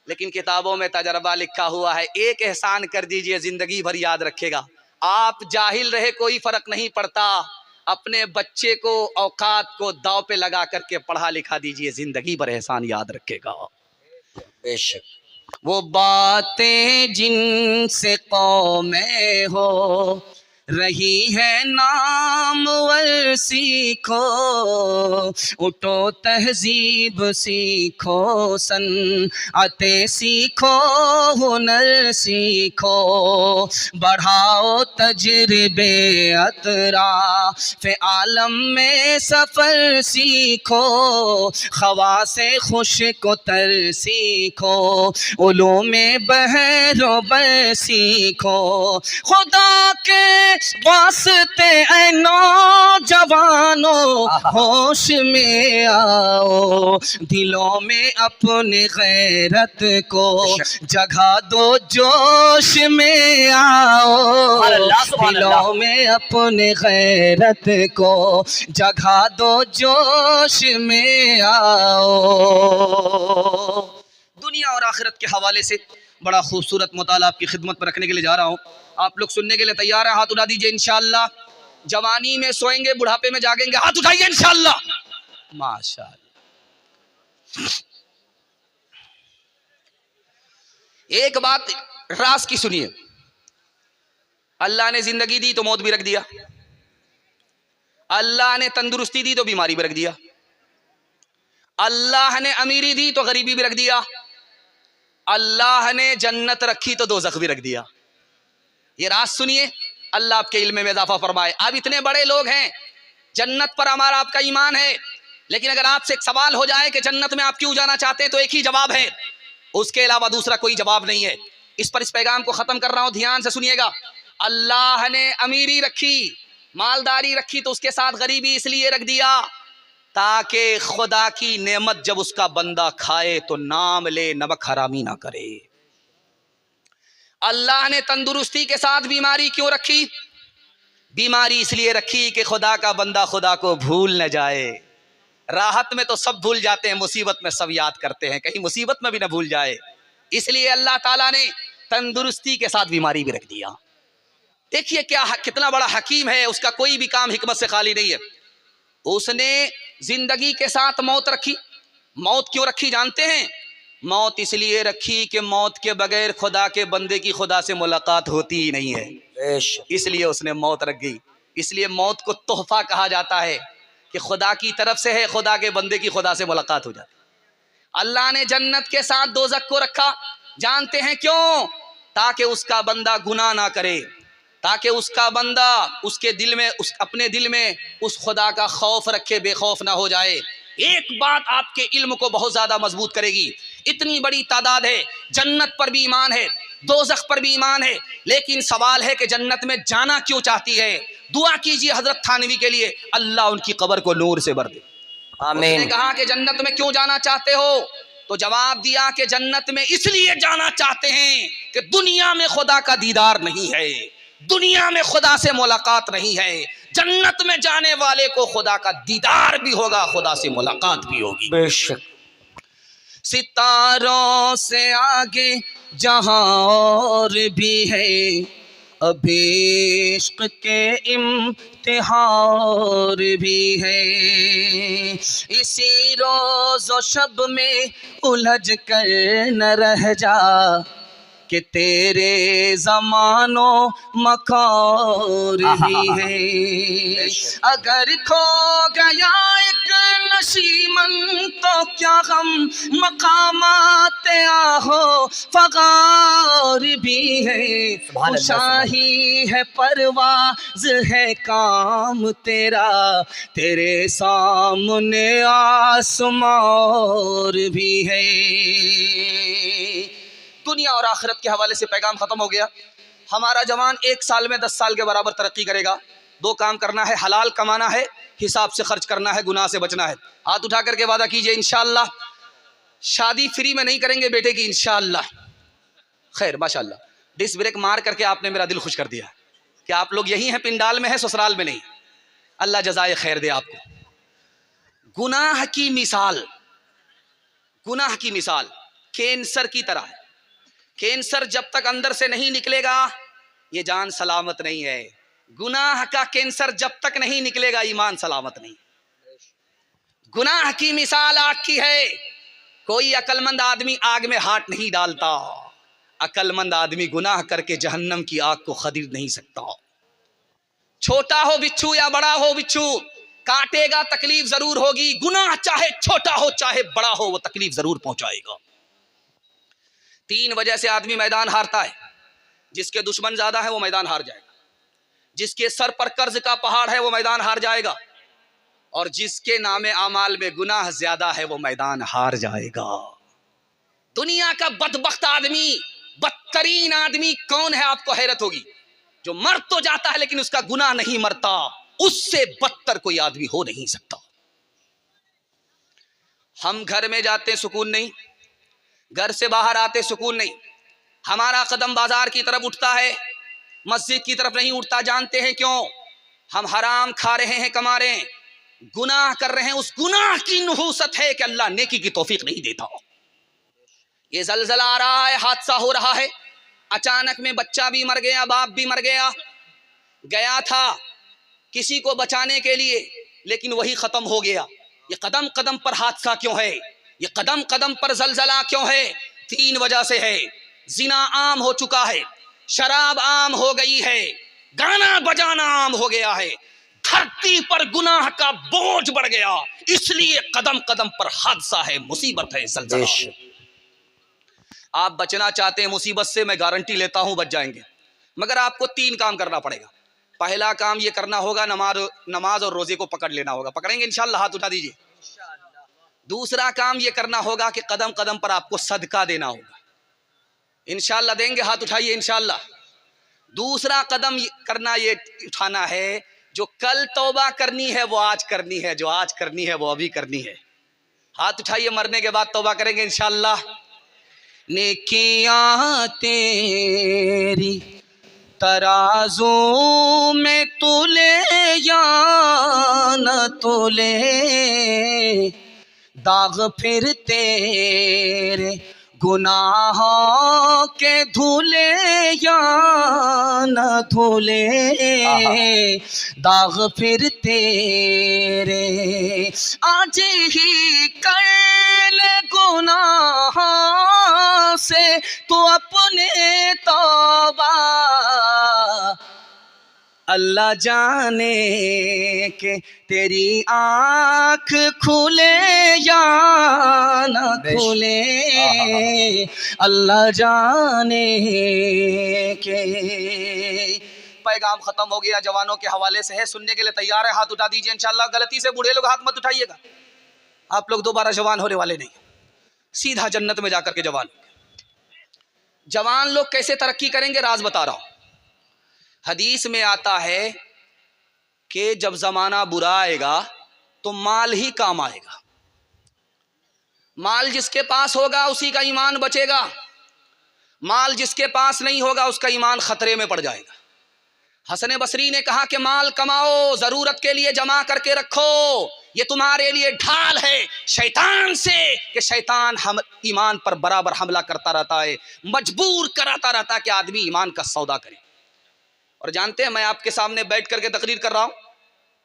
लेकिन किताबों में तजर्बा लिखा हुआ है, एक एहसान कर दीजिए जिंदगी भर याद रखेगा। आप जाहिल रहे कोई फर्क नहीं पड़ता, अपने बच्चे को औकात को दाव पे लगा करके पढ़ा लिखा दीजिए, जिंदगी भर एहसान याद रखेगा। बेशक। वो बातें जिनसे कौमें हो रही है नामवर सीखो, उठो तहजीब सीखो, सनअते सीखो, हुनर सीखो, बढ़ाओ तजर्बे अतराफ़ आलम में सफ़र सीखो, ख़वासे खुश को तर सीखो, उलूमे बहरो बर सीखो, खुदा के वास्ते ऐ नौजवानों होश में आओ, दिलों में अपने गैरत को जगा दो, जोश में आओ, दिलों में अपने गैरत को जगा दो, जोश में आओ। दुनिया और आखिरत के हवाले से बड़ा खूबसूरत मुताला आपकी खिदमत पर रखने के लिए जा रहा हूँ। आप लोग सुनने के लिए तैयार हैं? हाथ उठा दीजिए। इंशाअल्लाह जवानी में सोएंगे, बुढ़ापे में जागेंगे। हाथ उठाइए इंशाअल्लाह। माशाअल्लाह। एक बात राज की सुनिए, अल्लाह ने जिंदगी दी तो मौत भी रख दिया, अल्लाह ने तंदुरुस्ती दी तो बीमारी भी रख दिया, अल्लाह ने अमीरी दी तो गरीबी भी रख दिया, अल्लाह ने जन्नत रखी तो दोज़ख भी रख दिया। ये राज सुनिए, अल्लाह आपके इल्म में इजाफा फरमाए। आप इतने बड़े लोग हैं, जन्नत पर हमारा आपका ईमान है, लेकिन अगर आपसे एक सवाल हो जाए कि जन्नत में आप क्यों जाना चाहते हैं, तो एक ही जवाब है, उसके अलावा दूसरा कोई जवाब नहीं है। इस पर इस पैगाम को खत्म कर रहा हूं, ध्यान से सुनिएगा। अल्लाह ने अमीरी रखी, मालदारी रखी, तो उसके साथ गरीबी इसलिए रख दिया ताकि खुदा की नेमत जब उसका बंदा खाए तो नाम ले, नमक हरामी ना करे। अल्लाह ने तंदुरुस्ती के साथ बीमारी क्यों रखी? बीमारी इसलिए रखी कि खुदा का बंदा खुदा को भूल न जाए। राहत में तो सब भूल जाते हैं, मुसीबत में सब याद करते हैं, कहीं मुसीबत में भी ना भूल जाए, इसलिए अल्लाह ताला ने तंदुरुस्ती के साथ बीमारी भी रख दिया। देखिए क्या कितना बड़ा हकीम है, उसका कोई भी काम हिकमत से खाली नहीं है। उसने जिंदगी के साथ मौत रखी। मौत क्यों रखी जानते हैं? मौत इसलिए रखी कि मौत के बगैर खुदा के बंदे की खुदा से मुलाकात होती ही नहीं है, इसलिए उसने मौत रख गई। इसलिए मौत को तोहफा कहा जाता है कि खुदा की तरफ से है, खुदा के बंदे की खुदा से मुलाकात हो जाती। अल्लाह ने जन्नत के साथ दोज़ख को रखा, जानते हैं क्यों? ताकि उसका बंदा गुनाह ना करे, ताकि उसका बंदा उसके दिल में, अपने दिल में उस खुदा का खौफ रखे, बेखौफ ना हो जाए। एक बात आपके इल्म को बहुत ज्यादा मजबूत करेगी, इतनी बड़ी तादाद है, जन्नत पर भी ईमान है, दोज़ख पर भी ईमान है, लेकिन सवाल है कि जन्नत में जाना क्यों चाहती है? दुआ कीजिए हजरत थानवी के लिए, अल्लाह उनकी कब्र को नूर से भर दे। आमीन। उसने कहा कि जन्नत में क्यों जाना चाहते हो? तो जवाब दिया कि जन्नत में इसलिए जाना चाहते हैं कि दुनिया में खुदा का दीदार नहीं है, दुनिया में खुदा से मुलाकात नहीं है। जन्नत में जाने वाले को खुदा का दीदार भी होगा, खुदा से मुलाकात भी होगी। बेशक। सितारों से आगे जहां और भी है, अभी इश्क के इम्तिहान भी है। इसी रोज़ व शब में उलझ कर न रह जा कि तेरे ज़मानो मकार भी है। अगर खो गया एक नशीमन तो क्या गम मकामात आहो फगार भी है। शाही है परवाज़ है काम तेरा, तेरे सामने आसमान भी है। दुनिया और आखिरत के हवाले से पैगाम खत्म हो गया। हमारा जवान 1 साल में 10 साल के बराबर तरक्की करेगा। 2 काम करना है, हलाल कमाना है, हिसाब से खर्च करना है, गुनाह से बचना है। हाथ उठा करके वादा कीजिए इंशाअल्लाह शादी फ्री में नहीं करेंगे बेटे की, इंशाअल्लाह। खैर माशाअल्लाह, डिस्क ब्रेक मार करके आपने मेरा दिल खुश कर दिया कि आप लोग यही हैं, पिंडाल में हैं, ससुराल में नहीं। अल्लाह जज़ाए खैर दे आपको। गुनाह की मिसाल, गुनाह की मिसाल कैंसर की तरह है। कैंसर जब तक अंदर से नहीं निकलेगा ये जान सलामत नहीं है। गुनाह का कैंसर जब तक नहीं निकलेगा ईमान सलामत नहीं। गुनाह की मिसाल आग की है। कोई अक्लमंद आदमी आग में हाथ नहीं डालता। अक्लमंद आदमी गुनाह करके जहन्नम की आग को खरीद नहीं सकता। छोटा हो बिच्छू या बड़ा हो बिच्छू, काटेगा, तकलीफ जरूर होगी। गुनाह चाहे छोटा हो चाहे बड़ा हो, वो तकलीफ जरूर पहुंचाएगा। 3 वजह से आदमी मैदान हारता है। जिसके दुश्मन ज्यादा है वो मैदान हार जाएगा, जिसके सर पर कर्ज का पहाड़ है वो मैदान हार जाएगा, और जिसके नामे आमाल में गुनाह ज्यादा है वो मैदान हार जाएगा। दुनिया का बदबख्त आदमी, बदतरीन आदमी कौन है? आपको हैरत होगी। जो मर तो जाता है लेकिन उसका गुनाह नहीं मरता। उससे बदतर कोई आदमी हो नहीं सकता। हम घर में जाते सुकून नहीं, घर से बाहर आते सुकून नहीं। हमारा कदम बाजार की तरफ उठता है, मस्जिद की तरफ नहीं उठता। जानते हैं क्यों? हम हराम खा रहे हैं, कमा रहे हैं, गुनाह कर रहे हैं। उस गुनाह की नुहूसत है कि अल्लाह नेकी की तौफीक नहीं देता। ये जलजला आ रहा है, हादसा हो रहा है, अचानक में बच्चा भी मर गया, बाप भी मर गया। गया था किसी को बचाने के लिए लेकिन वही खत्म हो गया। ये कदम कदम पर हादसा क्यों है? ये कदम कदम पर जलजला क्यों है? 3 वजह से है। जिना आम हो चुका है, शराब आम हो गई है, गाना बजाना आम हो गया है, धरती पर गुनाह का बोझ बढ़ गया। इसलिए कदम कदम पर हादसा है, मुसीबत है, जलजला। आप बचना चाहते हैं मुसीबत से, मैं गारंटी लेता हूं बच जाएंगे। मगर आपको 3 काम करना पड़ेगा। पहला काम ये करना होगा, नमाज और रोजे को पकड़ लेना होगा। पकड़ेंगे इंशाल्लाह? हाथ उठा दीजिए। दूसरा काम ये करना होगा कि कदम कदम पर आपको सदका देना होगा। इंशाल्लाह देंगे? हाथ उठाइए इंशाल्लाह। दूसरा कदम करना ये उठाना है, जो कल तौबा करनी है वो आज करनी है, जो आज करनी है वो अभी करनी है। हाथ उठाइए। मरने के बाद तौबा करेंगे इंशाल्लाह। नेकियां तेरी तराजू में तुले या न तुले, दाग फिर तेरे गुनाहों के धुले या न धुले, दाग फिर तेरे आज ही कर ले गुनाहों से तू अपने तौबा। अल्लाह जाने के तेरी आँख खुले या न खुले, अल्लाह जाने के। पैगाम खत्म हो गया, जवानों के हवाले से है, सुनने के लिए तैयार है? हाथ उठा दीजिए इंशाल्लाह। गलती से बूढ़े लोग हाथ मत उठाइएगा, आप लोग दोबारा जवान होने वाले नहीं, सीधा जन्नत में जाकर के जवान। जवान लोग कैसे तरक्की करेंगे राज बता रहा हूं। हदीस में आता है कि जब जमाना बुरा आएगा तो माल ही काम आएगा। माल जिसके पास होगा उसी का ईमान बचेगा, माल जिसके पास नहीं होगा उसका ईमान खतरे में पड़ जाएगा। हसन बसरी ने कहा कि माल कमाओ, जरूरत के लिए जमा करके रखो, ये तुम्हारे लिए ढाल है शैतान से, कि शैतान हम ईमान पर बराबर हमला करता रहता है, मजबूर कराता रहता है कि आदमी ईमान का सौदा करे। और जानते हैं, मैं आपके सामने बैठ करके तकरीर कर रहा हूं,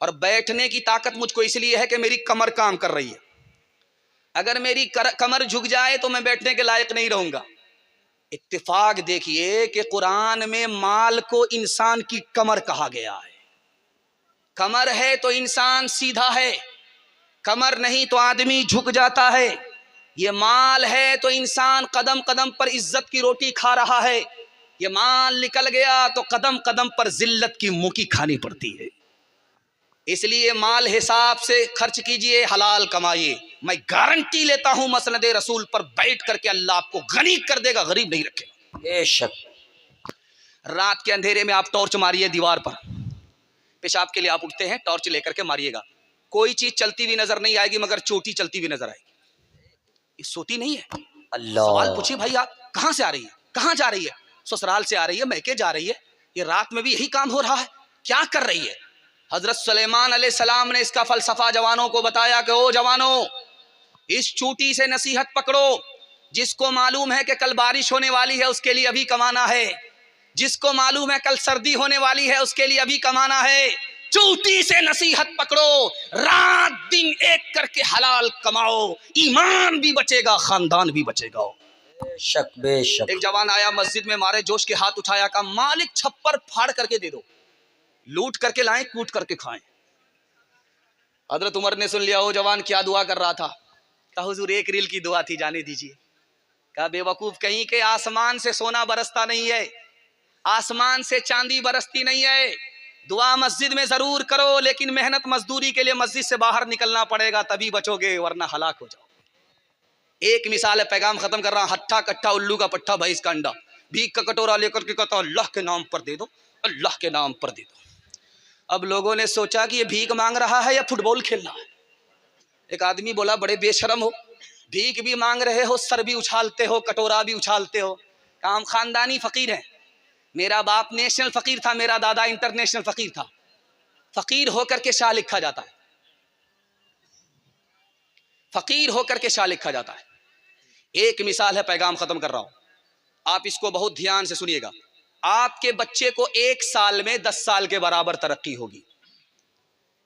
और बैठने की ताकत मुझको इसलिए है कि मेरी कमर काम कर रही है। अगर मेरी कमर झुक जाए तो मैं बैठने के लायक नहीं रहूंगा। इत्तेफाक देखिए कि कुरान में माल को इंसान की कमर कहा गया है। कमर है तो इंसान सीधा है, कमर नहीं तो आदमी झुक जाता है। ये माल है तो इंसान कदम कदम पर इज्जत की रोटी खा रहा है, ये माल निकल गया तो कदम कदम पर जिल्लत की मुकी खानी पड़ती है। इसलिए माल हिसाब से खर्च कीजिए, हलाल कमाइए। मैं गारंटी लेता हूं मसनद रसूल पर बैठ करके अल्लाह आपको गनी कर देगा, गरीब नहीं रखेगा। बेशक। रात के अंधेरे में आप टॉर्च मारिए दीवार पर, पेशाब के लिए आप उठते हैं, टॉर्च लेकर के मारिएगा, कोई चीज चलती हुई नजर नहीं आएगी मगर चोटी चलती हुई नजर आएगी। ये सोती नहीं है। अल्लाह। सवाल पूछिए भाई, आप कहां से आ रही है, कहां जा रही है? ससुराल से आ रही है, मैके जा रही है, ये रात में भी यही काम हो रहा है, क्या कर रही है? हजरत सुलेमान अलैहिस्सलाम ने इसका फलसफा जवानों को बताया कि ओ जवानों, इस चूटी से नसीहत पकड़ो। जिसको मालूम है कि कल बारिश होने वाली है उसके लिए अभी कमाना है, जिसको मालूम है कल सर्दी होने वाली है उसके लिए अभी कमाना है। चूटी से नसीहत पकड़ो, रात दिन एक करके हलाल कमाओ, ईमान भी बचेगा, खानदान भी बचेगा। बेशक बेशक। एक जवान आया मस्जिद में, मारे जोश के हाथ उठाया, कहा मालिक छप्पर फाड़ करके दे दो, लूट करके लाएं, कूट करके खाएं। हजरत उमर ने सुन लिया, वो जवान क्या दुआ कर रहा था? कहा हुजूर एक रील की दुआ थी, जाने दीजिए। कहा बेवकूफ कहीं के, आसमान से सोना बरसता नहीं है, आसमान से चांदी बरसती नहीं है। दुआ मस्जिद में जरूर करो, लेकिन मेहनत मजदूरी के लिए मस्जिद से बाहर निकलना पड़ेगा, तभी बचोगे, वरना हलाक हो जाओ। एक मिसाल है, पैगाम खत्म कर रहा हूं। हट्ठा कट्ठा उल्लू का पट्ठा भैंस का अंडा, भीख का कटोरा लेकर के कहता अल्लाह के नाम पर दे दो, अल्लाह के नाम पर दे दो। अब लोगों ने सोचा कि ये भीख मांग रहा है या फुटबॉल खेल रहा है। एक आदमी बोला बड़े बेशरम हो, भीख भी मांग रहे हो, सर भी उछालते हो, कटोरा भी उछालते हो। काम खानदानी फकीर है, मेरा बाप नेशनल फकीर था, मेरा दादा इंटरनेशनल फकीर था। फकीर होकर के शाह लिखा जाता है, फकीर होकर के शाह लिखा जाता है। एक मिसाल है, पैगाम खत्म कर रहा हूं, आप इसको बहुत ध्यान से सुनिएगा। आपके बच्चे को 1 साल में 10 साल के बराबर तरक्की होगी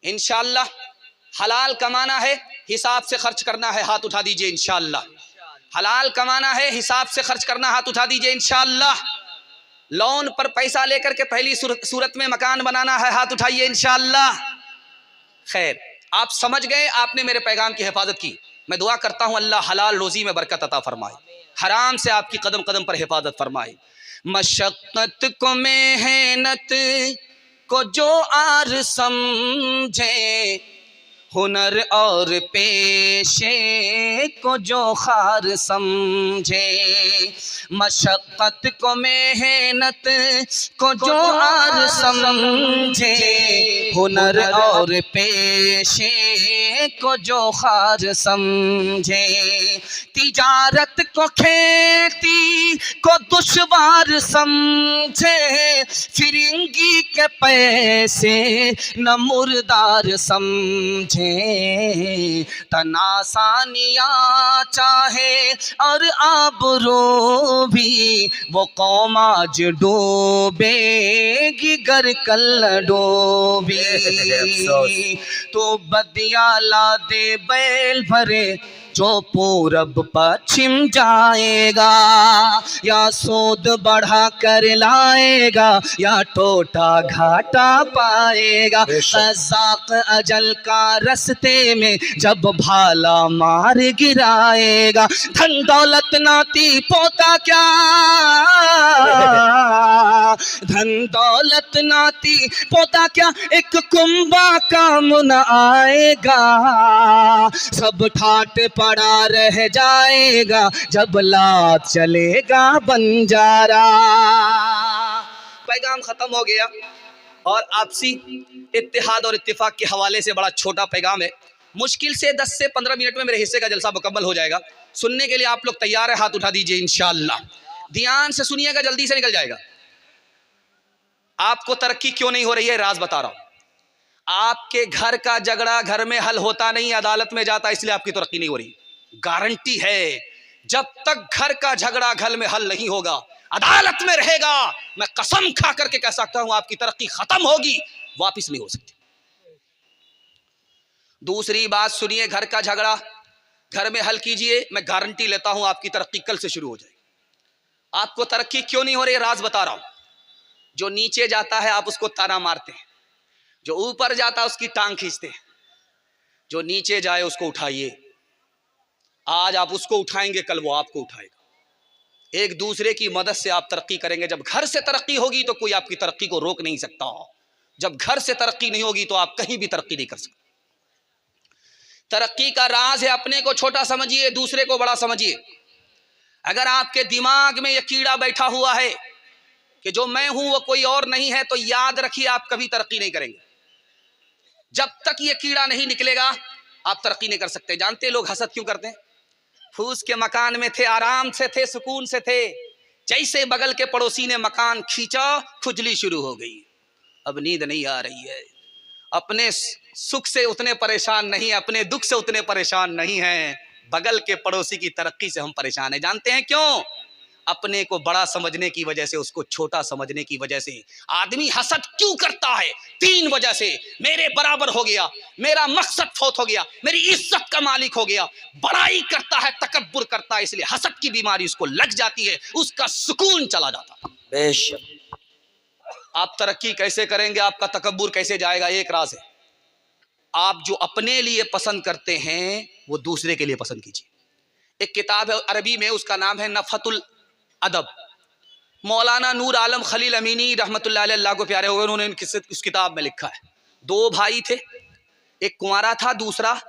इंशाअल्लाह। हलाल कमाना है, हिसाब से खर्च करना है, हाथ उठा दीजिए इंशाअल्लाह। हलाल कमाना है, हिसाब से खर्च करना, हाथ उठा दीजिए इंशाअल्लाह। लोन पर पैसा लेकर के पहली सूरत में मकान बनाना है, हाथ उठाइए इंशाअल्लाह। खैर, आप समझ गए, आपने मेरे पैगाम की हिफाजत की। मैं दुआ करता हूं अल्लाह हलाल रोजी में बरकत अता फरमाए, हराम से आपकी कदम कदम पर हिफाजत फरमाए। मशक्कत को मेहनत को जो आर समझे, हुनर और पेशे को जो खार समझे। मशक्कत को मेहनत को जो आर समझे, हुनर और पेशे को जो खार समझे। तिजारत को खेती को दुश्वार समझे, फिरंगी के पैसे न मुर्दार समझे। तनासानिया चाहे और आबरू भी, वो कौम आज डूबेगी गर कल डूबी। तो बदिया ला दे बैल भरे, जो पूरब पश्चिम जाएगा, या सूद बढ़ा कर लाएगा, या टोटा घाटा पाएगा। क़ज़ाक़ अजल का रस्ते में जब भाला मार गिराएगा। धन दौलत नाती पोता क्या, धन दौलत नाती पोता क्या, एक कुंबा काम न आएगा। सब ठाट पड़ा रह जाएगा, जब लात चलेगा बंजारा। पैगाम खत्म हो गया। और आपसी इत्तेहाद और इत्तेफाक के हवाले से बड़ा छोटा पैगाम है, मुश्किल से 10 से 15 मिनट में मेरे हिस्से का जलसा मुकम्मल हो जाएगा। सुनने के लिए आप लोग तैयार है? हाथ उठा दीजिए इंशाअल्लाह। ध्यान से सुनिएगा, जल्दी से निकल जाएगा। आपको तरक्की क्यों नहीं हो रही है, राज बता रहा हूं। आपके घर का झगड़ा घर में हल होता नहीं, अदालत में जाता, इसलिए आपकी तरक्की नहीं हो रही। गारंटी है, जब तक घर का झगड़ा घर में हल नहीं होगा, अदालत में रहेगा, मैं कसम खा करके कह सकता हूं आपकी तरक्की खत्म होगी, वापस नहीं हो सकती। दूसरी बात सुनिए, घर का झगड़ा घर में हल कीजिए, मैं गारंटी लेता हूं आपकी तरक्की कल से शुरू हो जाएगी। आपको तरक्की क्यों नहीं हो रही है, राज बता रहा हूं। जो नीचे जाता है आप उसको ताना मारते हैं, जो ऊपर जाता है उसकी टांग खींचते हैं। जो नीचे जाए उसको उठाइए, आज आप उसको उठाएंगे, कल वो आपको उठाएगा। एक दूसरे की मदद से आप तरक्की करेंगे। जब घर से तरक्की होगी तो कोई आपकी तरक्की को रोक नहीं सकता। जब घर से तरक्की नहीं होगी तो आप कहीं भी तरक्की नहीं कर सकते। तरक्की का राज है, अपने को छोटा समझिए, दूसरे को बड़ा समझिए। अगर आपके दिमाग में यह कीड़ा बैठा हुआ है कि जो मैं हूं वो कोई और नहीं है, तो याद रखिए आप कभी तरक्की नहीं करेंगे। जब तक ये कीड़ा नहीं निकलेगा आप तरक्की नहीं कर सकते। जानते लोग हसद क्यों करते हैं? फूस के मकान में थे, आराम से थे, सुकून से थे, जैसे बगल के पड़ोसी ने मकान खींचा, खुजली शुरू हो गई। अब नींद नहीं आ रही है। अपने सुख से उतने परेशान नहीं, अपने दुख से उतने परेशान नहीं हैं, बगल के पड़ोसी की तरक्की से हम परेशान हैं। जानते हैं क्यों? अपने को बड़ा समझने की वजह से, उसको छोटा समझने की वजह से। आदमी हसद क्यों करता है? 3 वजह से। मेरे बराबर हो गया, मेरा मकसद फौत हो गया, मेरी इज्जत का मालिक हो गया। बड़ाई करता है, तकब्बुर करता है, इसलिए हसद की बीमारी उसको लग जाती है, उसका सुकून चला जाता है। बेशक। आप तरक्की कैसे करेंगे, आपका तकब्बुर कैसे जाएगा? एक राज है, आप जो अपने लिए पसंद करते हैं वो दूसरे के लिए पसंद कीजिए। एक किताब है अरबी में, उसका नाम है नफ़तुल अदब। मौलाना नूर आलम खलील अमीनी रहमतुल्लाह अलैह, अल्लाह को प्यारे हुए, उन्होंने उस किताब में लिखा है, 2 भाई थे, एक कुंवारा था, दूसरा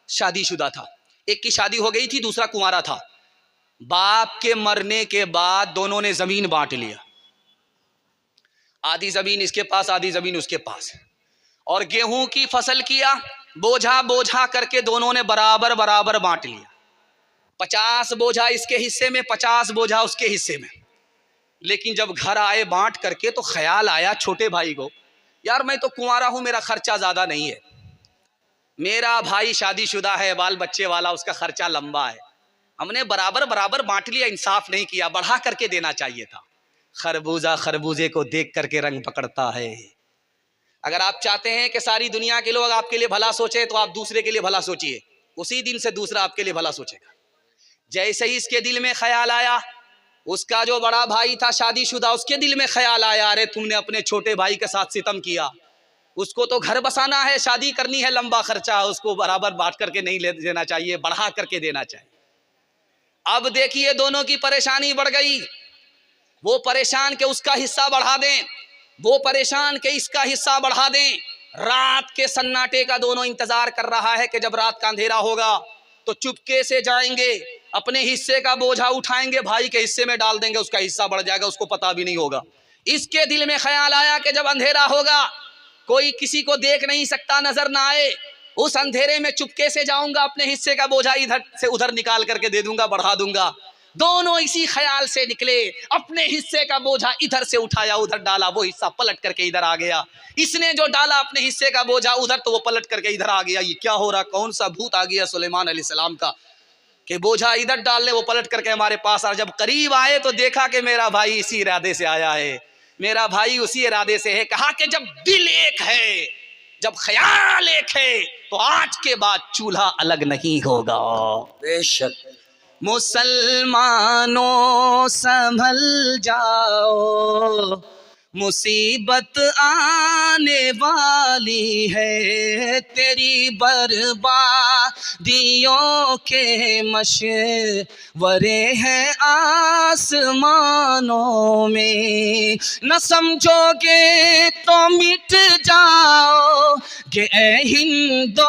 शादीशुदा था। एक की शादी हो गई थी, दूसरा कुंवारा था। बाप के मरने के बाद दोनों ने जमीन बांट लिया, आधी जमीन इसके पास, आधी जमीन उसके पास। और गेहूं की फसल किया, बोझा बोझा करके दोनों ने बराबर बराबर बांट लिया। 50 बोझा इसके हिस्से में, 50 बोझा उसके हिस्से में। लेकिन जब घर आए बांट करके तो ख्याल आया छोटे भाई को, यार मैं तो कुंवारा हूं, मेरा खर्चा ज्यादा नहीं है, मेरा भाई शादीशुदा है, बाल बच्चे वाला, उसका खर्चा लंबा है, हमने बराबर बराबर बांट लिया, इंसाफ नहीं किया, बढ़ा करके देना चाहिए था। खरबूजा खरबूजे को देख करके रंग पकड़ता है। अगर आप चाहते हैं कि सारी दुनिया के लोग आपके लिए भला सोचे, तो आप दूसरे के लिए भला सोचिए, उसी दिन से दूसरा आपके लिए भला सोचेगा। जैसे ही इसके दिल में ख्याल आया, उसका जो बड़ा भाई था शादीशुदा, उसके दिल में ख्याल आया, अरे तुमने अपने छोटे भाई के साथ सितम किया, उसको तो घर बसाना है, शादी करनी है, लंबा खर्चा है, उसको बराबर बांट करके नहीं ले देना चाहिए, बढ़ा करके देना चाहिए। अब देखिए दोनों की परेशानी बढ़ गई। वो परेशान के उसका हिस्सा बढ़ा दें, वो परेशान के इसका हिस्सा बढ़ा दें। रात के सन्नाटे का दोनों इंतजार कर रहा है कि जब रात का अंधेरा होगा तो चुपके से जाएंगे, अपने हिस्से का बोझा उठाएंगे, भाई के हिस्से में डाल देंगे, उसका हिस्सा बढ़ जाएगा, उसको पता भी नहीं होगा। इसके दिल में ख्याल आया कि जब अंधेरा होगा, कोई किसी को देख नहीं सकता, नजर ना आए, उस अंधेरे में चुपके से जाऊंगा, अपने हिस्से का बोझा इधर से उधर निकाल करके दे दूंगा, बढ़ा दूंगा। दोनों इसी ख्याल से निकले, अपने हिस्से का बोझा इधर से उठाया, उधर डाला, वो हिस्सा पलट करके इधर आ गया। इसने जो डाला अपने हिस्से का बोझा उधर, तो वो पलट करके इधर आ गया। ये क्या हो रहा? कौन सा भूत आ गया सुलेमान अलैहिस्सलाम का कि बोझा इधर डालने, वो पलट करके हमारे पास आ। जब करीब आए तो देखा कि मेरा भाई इसी इरादे से आया है, मेरा भाई उसी इरादे से है। कहा कि जब दिल एक है, जब ख्याल एक है, तो आज के बाद चूल्हा अलग नहीं होगा। बेशक। मुसलमानों संभल जाओ, मुसीबत आने वाली है, तेरी बर्बादियों के मशवरे हैं आसमानों में। न समझोगे तो मिट जाओगे ऐ हिंदोस्तां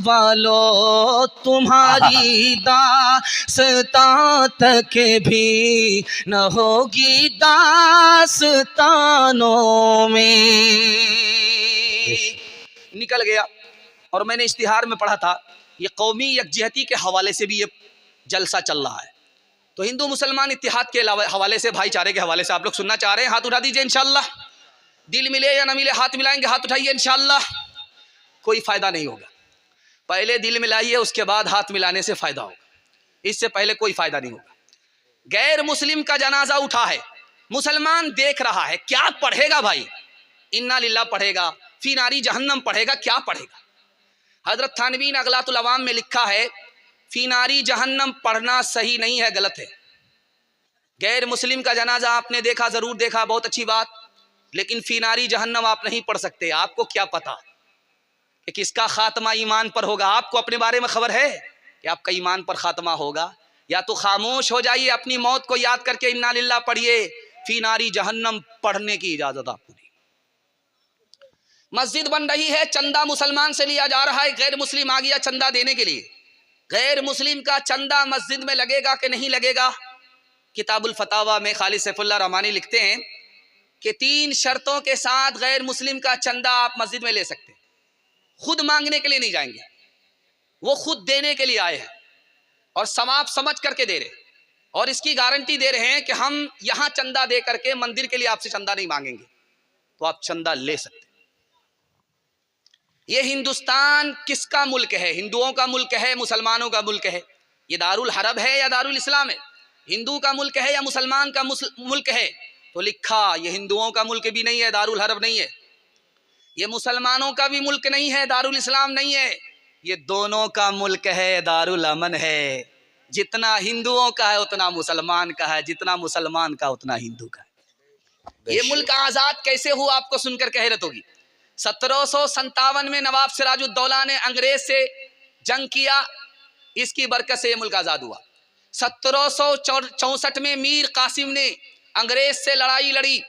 वालों, तुम्हारी दास्तां तक भी न होगी दास्तानों में। निकल गया। और मैंने इश्तिहार में पढ़ा था, ये कौमी यकजहती के हवाले से भी ये जलसा चल रहा है। तो हिंदू मुसलमान इत्तिहाद के हवाले से, भाईचारे के हवाले से आप लोग सुनना चाह रहे हैं? हाथ उठा दीजिए इंशाअल्लाह। दिल मिले या ना मिले, हाथ मिलाएंगे, हाथ उठाइए इंशाअल्लाह। कोई फायदा नहीं होगा, पहले दिल मिलाइए, उसके बाद हाथ मिलाने से फायदा होगा, इससे पहले कोई फायदा नहीं होगा। गैर मुस्लिम का जनाजा उठा है, मुसलमान देख रहा है, क्या पढ़ेगा भाई? इन्ना लिल्लाह पढ़ेगा, फी नारी जहन्नम पढ़ेगा, क्या पढ़ेगा? हजरत थानवी ने अगलातुल अवाम में लिखा है, फी नारी जहन्नम पढ़ना सही नहीं है, गलत है। गैर मुस्लिम का जनाजा आपने देखा, जरूर देखा, बहुत अच्छी बात, लेकिन फी नारी जहन्नम आप नहीं पढ़ सकते। आपको क्या पता कि किसका खात्मा ईमान पर होगा? आपको अपने बारे में खबर है कि आपका ईमान पर खात्मा होगा? या तो खामोश हो जाइए, अपनी मौत को याद करके इन्ना लिल्लाह पढ़िए, फी नारी जहन्नम पढ़ने की इजाजत आपको नहीं। मस्जिद बन रही है, चंदा मुसलमान से लिया जा रहा है, गैर मुस्लिम आ गया चंदा देने के लिए। गैर मुस्लिम का चंदा मस्जिद में लगेगा कि नहीं लगेगा? किताबुल फतावा में खालिद सैफुल्लाह रहमानी लिखते हैं कि 3 शर्तों के साथ गैर मुस्लिम का चंदा आप मस्जिद में ले सकते हैं। खुद मांगने के लिए नहीं जाएंगे, वो खुद देने के लिए आए हैं और सवाब समझ करके दे रहे। और इसकी गारंटी दे रहे हैं कि हम यहां चंदा दे करके मंदिर के लिए आपसे चंदा नहीं मांगेंगे, तो आप चंदा ले सकते। ये हिंदुस्तान किसका मुल्क है? हिंदुओं का मुल्क है, मुसलमानों का मुल्क है? ये दारुल हरब है या दारुल इस्लाम है? हिंदू का मुल्क है या मुसलमान का मुल्क है? तो लिखा ये हिंदुओं का मुल्क भी नहीं है, दारुल हरब नहीं है। ये मुसलमानों का भी मुल्क नहीं है, दारुल इस्लाम नहीं है। ये दोनों का मुल्क है, दारुल अमन है। जितना हिंदुओं का है उतना मुसलमान का है, जितना मुसलमान का उतना हिंदू का है। ये मुल्क आजाद कैसे हुआ आपको सुनकर कह रही होगी। 1757 में नवाब सिराजुद्दौला ने अंग्रेज से जंग किया, इसकी बरकत से ये मुल्क आजाद हुआ। 1764 में मीर कासिम ने अंग्रेज से लड़ाई लड़ी,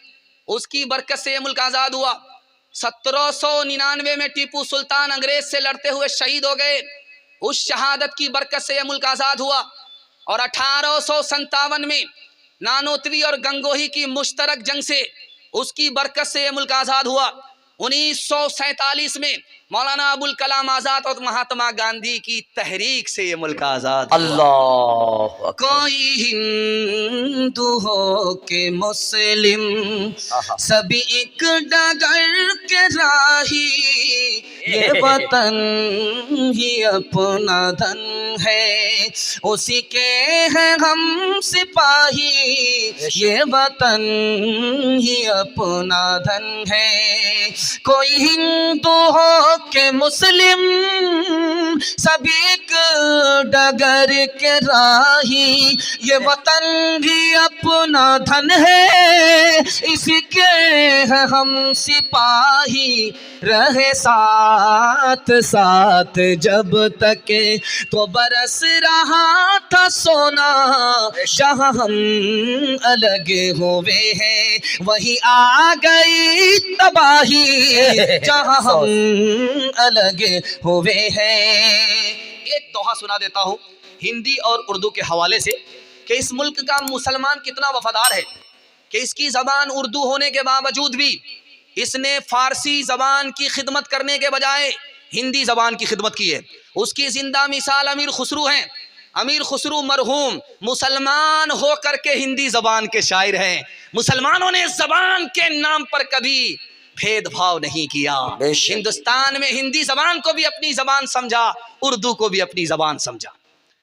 उसकी बरकत से ये मुल्क आजाद हुआ। 1799 में टीपू सुल्तान अंग्रेज से लड़ते हुए शहीद हो गए, उस शहादत की बरकत से यह मुल्क आजाद हुआ। और 1857 में नानोतवी और गंगोही की मुश्तरक जंग से उसकी बरकत से यह मुल्क आजाद हुआ। 1947 में मौलाना अबुल कलाम आजाद और महात्मा गांधी की तहरीक से ये मुल्क आजाद। अल्लाह कोई हिंदू हो के मुस्लिम, सभी एक डगर के राही, ये वतन ही अपना धन है, उसी के हैं हम सिपाही, ये वतन ही अपना धन है। कोई हिंदू हो के मुस्लिम, सभी एक डगर के राही, ये वतन भी अपना धन है, इसी के हैं हम सिपाही, रहे साथ साथ जब तक तो बरस रहा था सोना, जहाँ हम अलग हुए हैं वही आ गई तबाही, जहाँ हम अलग हुए हैं। एक दोहा सुना देता हूँ हिंदी और उर्दू के हवाले से कि इस मुल्क का मुसलमान कितना वफादार है कि इसकी ज़बान उर्दू होने के बावजूद भी इसने फारसी ज़बान की खिदमत करने के बजाय हिंदी ज़बान की खिदमत की है। उसकी ज़िंदा मिसाल अमीर खुसरू हैं। अमीर खुसरू मरहूम मुसलमान हो करके हिंदी ज़बान के शायर हैं। मुसलमानों ने ज़बान के नाम पर कभी भेदभाव नहीं किया। हिंदुस्तान में हिंदी ज़बान को भी अपनी ज़बान समझा, उर्दू को भी अपनी ज़बान समझा।